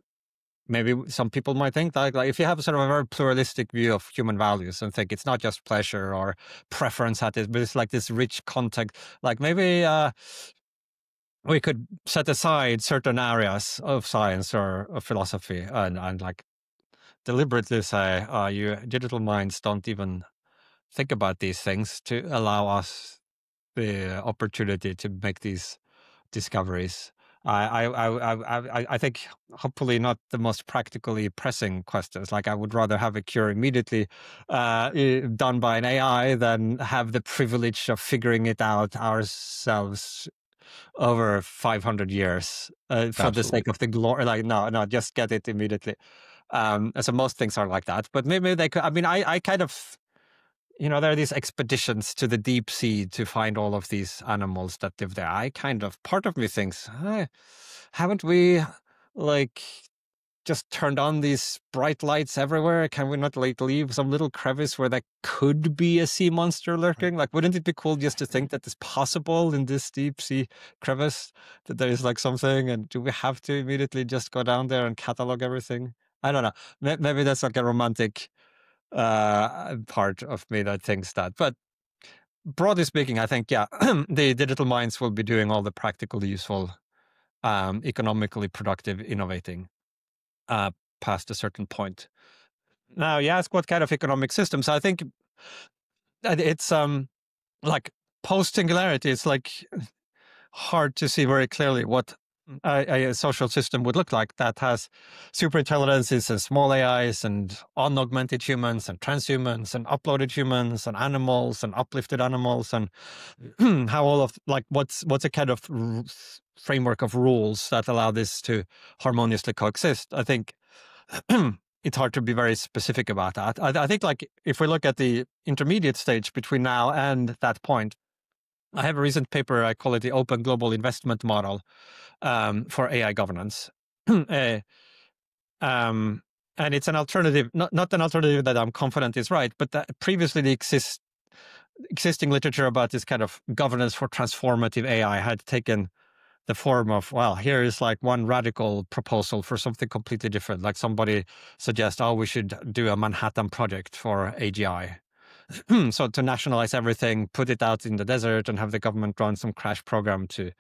Maybe some people might think that, like, if you have sort of a very pluralistic view of human values and think it's not just pleasure or preference at it, but it's like this rich context, like maybe we could set aside certain areas of science or of philosophy and like deliberately say, you digital minds don't even think about these things, to allow us the opportunity to make these discoveries. I think hopefully not the most practically pressing questions. Like, I would rather have a cure immediately done by an AI than have the privilege of figuring it out ourselves over 500 years for the sake of the glory. Like, no, just get it immediately. So most things are like that. But maybe they could. I mean, I kind of, there are these expeditions to the deep sea to find all of these animals that live there. Part of me thinks, haven't we like just turned on these bright lights everywhere? Can we not like leave some little crevice where there could be a sea monster lurking? Like, wouldn't it be cool just to think that it's possible in this deep sea crevice that there is like something? And do we have to immediately just go down there and catalog everything? I don't know. Maybe that's like a romantic part of me that thinks that. But broadly speaking, I think, yeah, the digital minds will be doing all the practical, useful, economically productive, innovating past a certain point. Now, you ask what kind of economic systems. I think it's like post-singularity. It's like hard to see very clearly what a social system would look like that has superintelligences and small AIs and unaugmented humans and transhumans and uploaded humans and animals and uplifted animals, and how all of like what's a kind of framework of rules that allow this to harmoniously coexist. I think it's hard to be very specific about that. I think like if we look at the intermediate stage between now and that point, I have a recent paper, I call it the Open Global Investment Model for AI governance. And it's an alternative, not an alternative that I'm confident is right, but that previously the existing literature about this kind of governance for transformative AI had taken the form of, well, here is like one radical proposal for something completely different. Like somebody suggests, we should do a Manhattan Project for AGI. So to nationalize everything, put it out in the desert, and have the government run some crash program to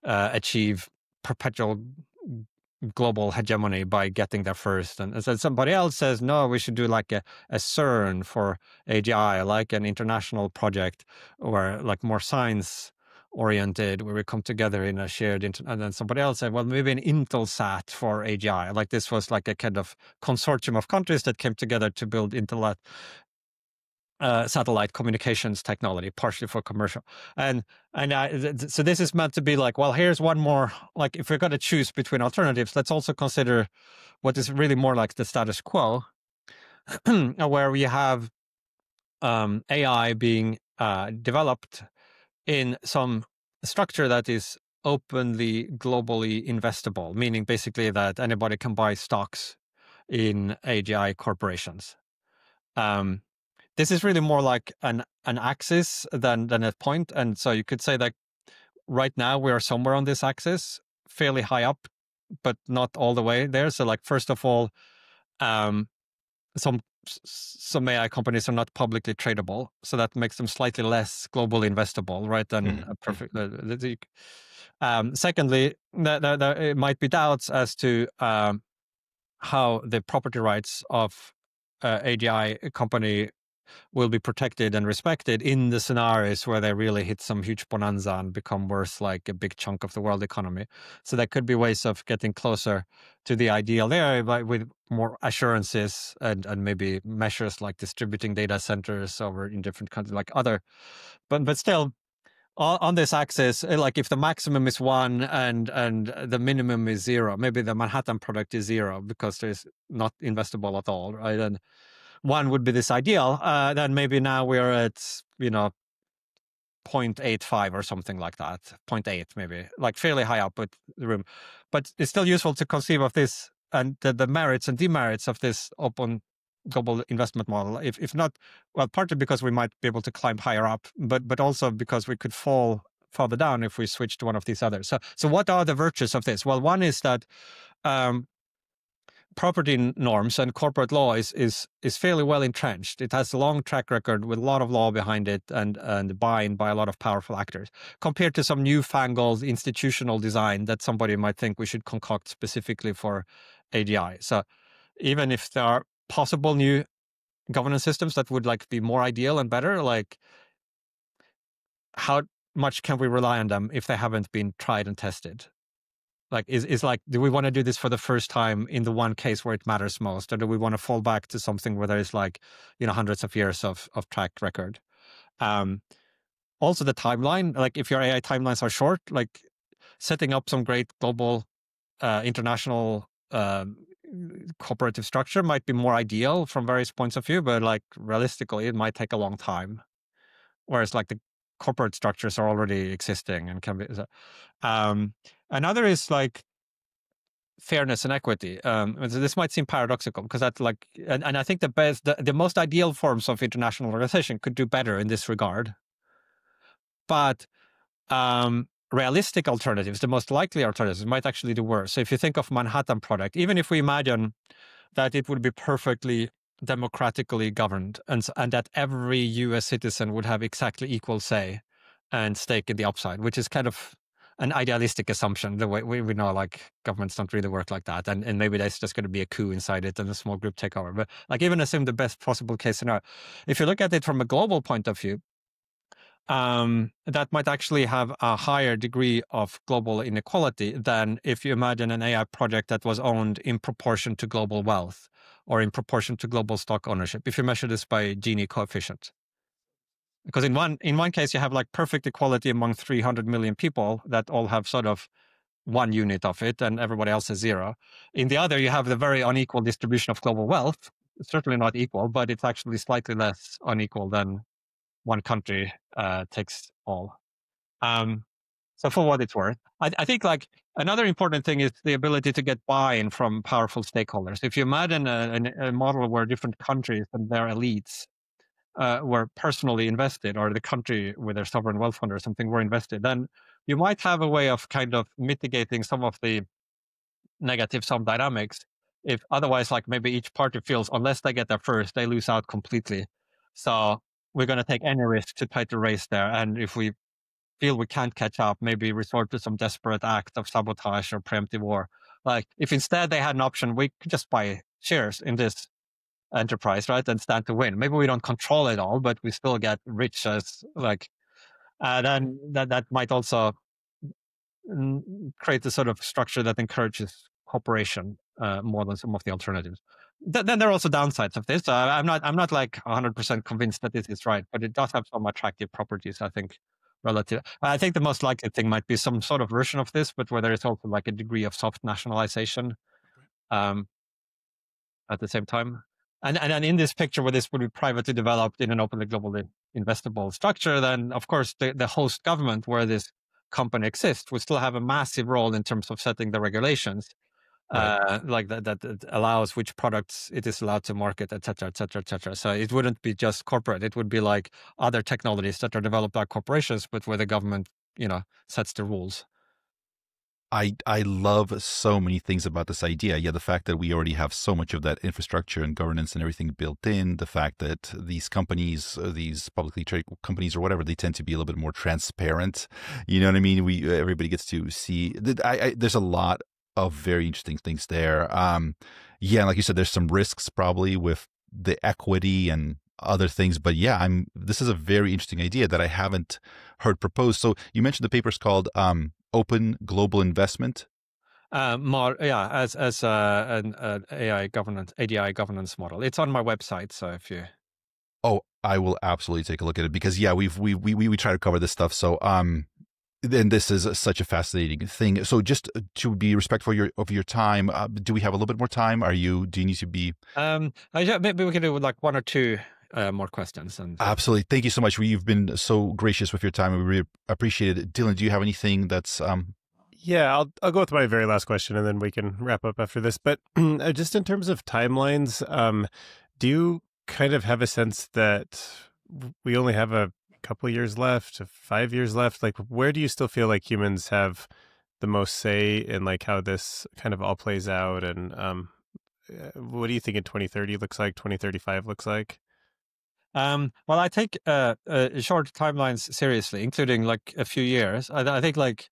achieve perpetual global hegemony by getting there first. And so somebody else says, no, we should do like a CERN for AGI, like an international project, or like more science oriented, where we come together in a shared and then somebody else said, well, maybe an Intelsat for AGI. Like this was like a kind of consortium of countries that came together to build satellite communications technology, partially for commercial. So this is meant to be like, well, here's one more, like if we're going to choose between alternatives, let's also consider what is really more like the status quo, where we have AI being developed in some structure that is openly, globally investable, meaning basically that anybody can buy stocks in AGI corporations. This is really more like an axis than a point. And so you could say that right now we are somewhere on this axis, fairly high up, but not all the way there. So like, first of all, some AI companies are not publicly tradable. So that makes them slightly less globally investable, right? Than a perfect. Secondly, there might be doubts as to how the property rights of AGI company will be protected and respected in the scenarios where they really hit some huge bonanza and become worth like a big chunk of the world economy. So there could be ways of getting closer to the ideal there, but with more assurances and maybe measures like distributing data centers over in different countries, like other, but still on this axis, like if the maximum is 1 and the minimum is 0, maybe the Manhattan product is 0 because there's not investable at all, right? And 1 would be this ideal. Then maybe now we're at 0.85 or something like that, 0.8 maybe, like fairly high up with the room. But it's still useful to conceive of this and the merits and demerits of this open global investment model. If not, well, partly because we might be able to climb higher up, but also because we could fall further down if we switch to one of these others. So what are the virtues of this? Well, one is that property norms and corporate law is fairly well entrenched. It has a long track record with a lot of law behind it and buy-in by a lot of powerful actors, compared to some newfangled institutional design that somebody might think we should concoct specifically for AGI. So even if there are possible new governance systems that would like be more ideal and better, like how much can we rely on them if they haven't been tried and tested? Like, is like, do we want to do this for the first time in the one case where it matters most? Or do we want to fall back to something where there is like, hundreds of years of track record? Also the timeline, like if your AI timelines are short, like setting up some great global, international, cooperative structure might be more ideal from various points of view, but like realistically, it might take a long time. Whereas like the corporate structures are already existing and can be. Another is like fairness and equity. So this might seem paradoxical because that's like, and I think the most ideal forms of international organization could do better in this regard. But realistic alternatives, the most likely alternatives, might actually do worse. So if you think of Manhattan Project, even if we imagine that it would be perfectly democratically governed and that every US citizen would have exactly equal say and stake in the upside, which is kind of an idealistic assumption. The way we know, like, governments don't really work like that, and maybe there's just going to be a coup inside it and a small group take over. But like, even assume the best possible case scenario, if you look at it from a global point of view, that might actually have a higher degree of global inequality than if you imagine an AI project that was owned in proportion to global wealth or in proportion to global stock ownership, if you measure this by Gini coefficient. Because in one case, you have like perfect equality among 300 million people that all have sort of one unit of it and everybody else is zero. In the other, you have the very unequal distribution of global wealth. It's certainly not equal, but it's actually slightly less unequal than one country takes all. So for what it's worth, I think like another important thing is the ability to get buy-in from powerful stakeholders. If you imagine a model where different countries and their elites were personally invested, or the country with their sovereign wealth fund or something were invested, then you might have a way of kind of mitigating some of the negative sum dynamics. If otherwise, like maybe each party feels unless they get there first, they lose out completely. So we're going to take any risk to try to race there. And if we feel we can't catch up, maybe resort to some desperate act of sabotage or preemptive war. Like if instead they had an option, we could just buy shares in this enterprise, right, and stand to win. Maybe we don't control it all, but we still get rich as like. Then that might also create a sort of structure that encourages cooperation more than some of the alternatives. Then there are also downsides of this. I'm not like 100% convinced that this is right, but it does have some attractive properties, I think, relative. I think the most likely thing might be some sort of version of this, but where there is also like a degree of soft nationalization at the same time. And in this picture where this would be privately developed in an openly globally investable structure, then of course the host government where this company exists would still have a massive role in terms of setting the regulations. Right. Like that allows which products it is allowed to market, et cetera, et cetera, et cetera. So it wouldn't be just corporate. It would be like other technologies that are developed by corporations, but where the government, sets the rules. I love so many things about this idea. Yeah, the fact that we already have so much of that infrastructure and governance and everything built in, the fact that these companies, these publicly traded companies or whatever, they tend to be a little bit more transparent. You know what I mean? Everybody gets to see. There's a lot of very interesting things there. Yeah, like you said, there's some risks probably with the equity and other things, but yeah, this is a very interesting idea that I haven't heard proposed. So you mentioned the paper's called Open Global Investment. As an AI governance, ADI governance model. It's on my website, so if you. Oh, I will absolutely take a look at it because yeah, we try to cover this stuff. So then this is such a fascinating thing. So just to be respectful of your time, do we have a little bit more time? Do you need to be? Maybe we can do like one or two more questions. Absolutely. Thank you so much. You've been so gracious with your time. We really appreciate it. Dylan, do you have anything that's... Yeah, I'll go with my very last question and then we can wrap up after this. But just in terms of timelines, Do you kind of have a sense that we only have a couple of years left, 5 years left? Like, where do you still feel like humans have the most say in like how this kind of all plays out? And what do you think in 2030 looks like, 2035 looks like? Well, I take short timelines seriously, including like a few years. I think like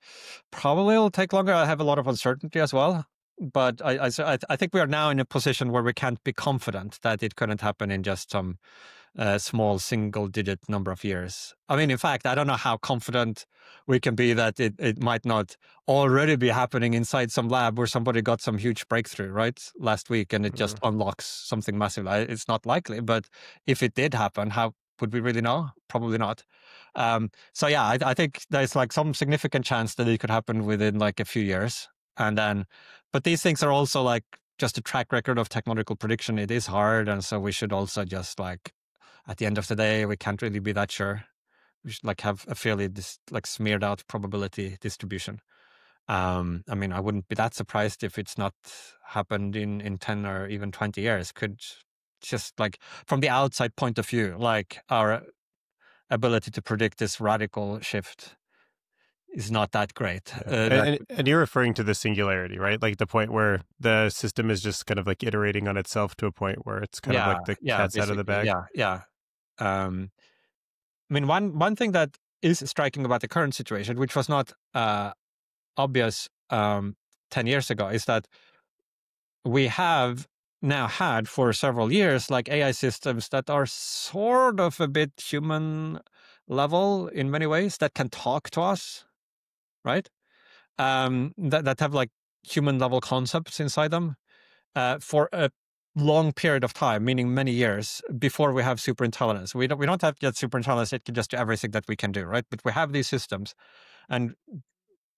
probably it'll take longer. I have a lot of uncertainty as well, but I think we are now in a position where we can't be confident that it couldn't happen in just some small single-digit number of years. I mean, in fact, I don't know how confident we can be that it might not already be happening inside some lab where somebody got some huge breakthrough, right, last week, and it just unlocks something massive. It's not likely, but if it did happen, how would we really know? Probably not. So yeah, I think there's like some significant chance that it could happen within like a few years. And then, but these things are also like just a track record of technological prediction. It is hard. And so we should also just like, at the end of the day, we can't really be that sure. We should like have a fairly like smeared out probability distribution. I mean, I wouldn't be that surprised if it's not happened in 10 or even 20 years. Could just like from the outside point of view, like our ability to predict this radical shift is not that great. And you're referring to the singularity, right? Like the point where the system is just kind of like iterating on itself to a point where it's kind of like the cat's out of the bag. Yeah. I mean, one thing that is striking about the current situation, which was not obvious 10 years ago, is that we have now had for several years like AI systems that are sort of a bit human level in many ways, that can talk to us, right? That have like human level concepts inside them for a long period of time, meaning many years before we have superintelligence. We don't have yet superintelligence. It can just do everything that we can do, right? But we have these systems, and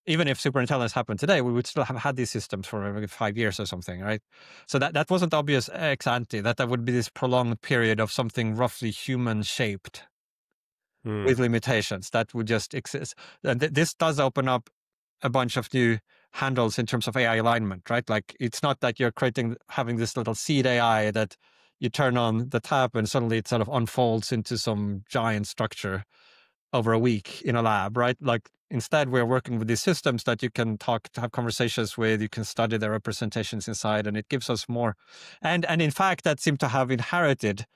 even if superintelligence happened today, we would still have had these systems for maybe 5 years or something, right? So that wasn't obvious ex ante, that there would be this prolonged period of something roughly human shaped with limitations that would just exist. And this does open up a bunch of new handles in terms of AI alignment, right? Like it's not that you're having this little seed AI that you turn on the tap and suddenly it sort of unfolds into some giant structure over a week in a lab, right? Like instead we're working with these systems that you can have conversations with, you can study their representations inside, and it gives us more. And in fact, that seemed to have inherited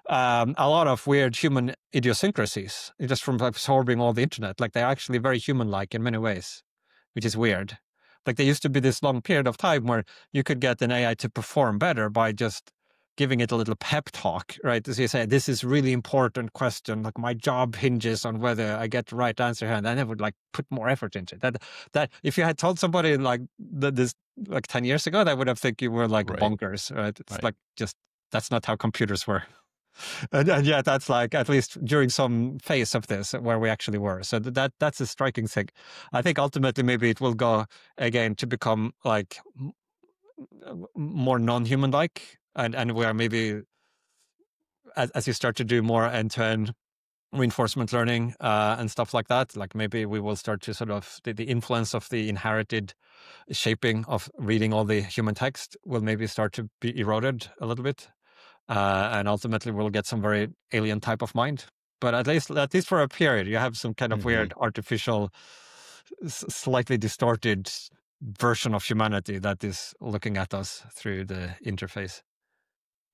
a lot of weird human idiosyncrasies just from absorbing all the internet. Like they're actually very human-like in many ways, which is weird. Like there used to be this long period of time where you could get an AI to perform better by just giving it a little pep talk, right? As you say, this is really important question. Like my job hinges on whether I get the right answer here, and then I would like put more effort into it. That if you had told somebody like this like 10 years ago, they would have think you were like bonkers, right? It's like just that's not how computers were. And yeah, that's like at least during some phase of this where we actually were. So that's a striking thing. I think ultimately maybe it will go again to become like more non-human like, and where maybe as you start to do more end-to-end reinforcement learning and stuff like that, like maybe we will start to sort of the influence of the inherited shaping of reading all the human text will maybe start to be eroded a little bit. And ultimately we'll get some very alien type of mind. But at least for a period, you have some kind of weird artificial, slightly distorted version of humanity that is looking at us through the interface.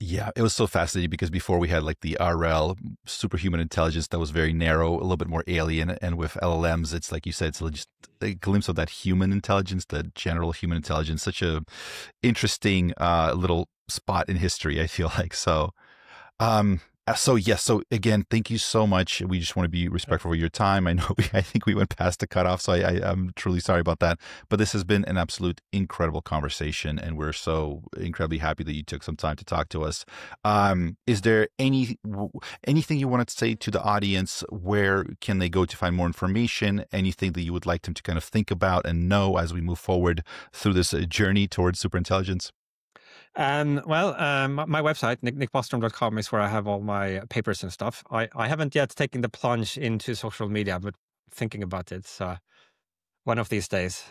Yeah, it was so fascinating because before we had like the RL, superhuman intelligence, that was very narrow, a little bit more alien. And with LLMs, it's like you said, it's just a glimpse of that human intelligence, the general human intelligence. Such a interesting little spot in history, I feel like. So yes. So again, thank you so much. We just want to be respectful of your time. I know I think we went past the cutoff, so I'm truly sorry about that. But this has been an absolute incredible conversation, and we're so incredibly happy that you took some time to talk to us. Is there anything you want to say to the audience? Where can they go to find more information? Anything that you would like them to kind of think about and know as we move forward through this journey towards superintelligence? My website, nickbostrom.com, is where I have all my papers and stuff. I haven't yet taken the plunge into social media, but thinking about it. So one of these days.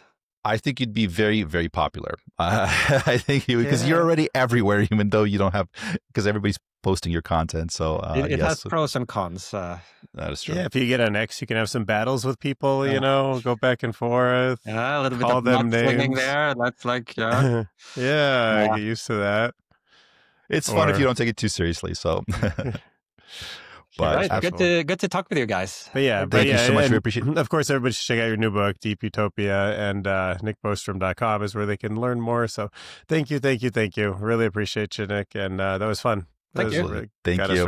I think you'd be very, very popular. I think because you're already everywhere, even though you don't have, because everybody's posting your content. So it has yes, pros and cons. that is true. Yeah, if you get an X, you can have some battles with people, go back and forth. Yeah, a little bit call of them mud slinging names. there. That's like, yeah. Yeah, get used to that. It's fun if you don't take it too seriously. So, Right. Good to talk with you guys. But yeah, thank you so much. We appreciate it. Of course, everybody should check out your new book, Deep Utopia, and nickbostrom.com is where they can learn more. So thank you. Really appreciate you, Nick. And that was fun. Thank you. Thank you.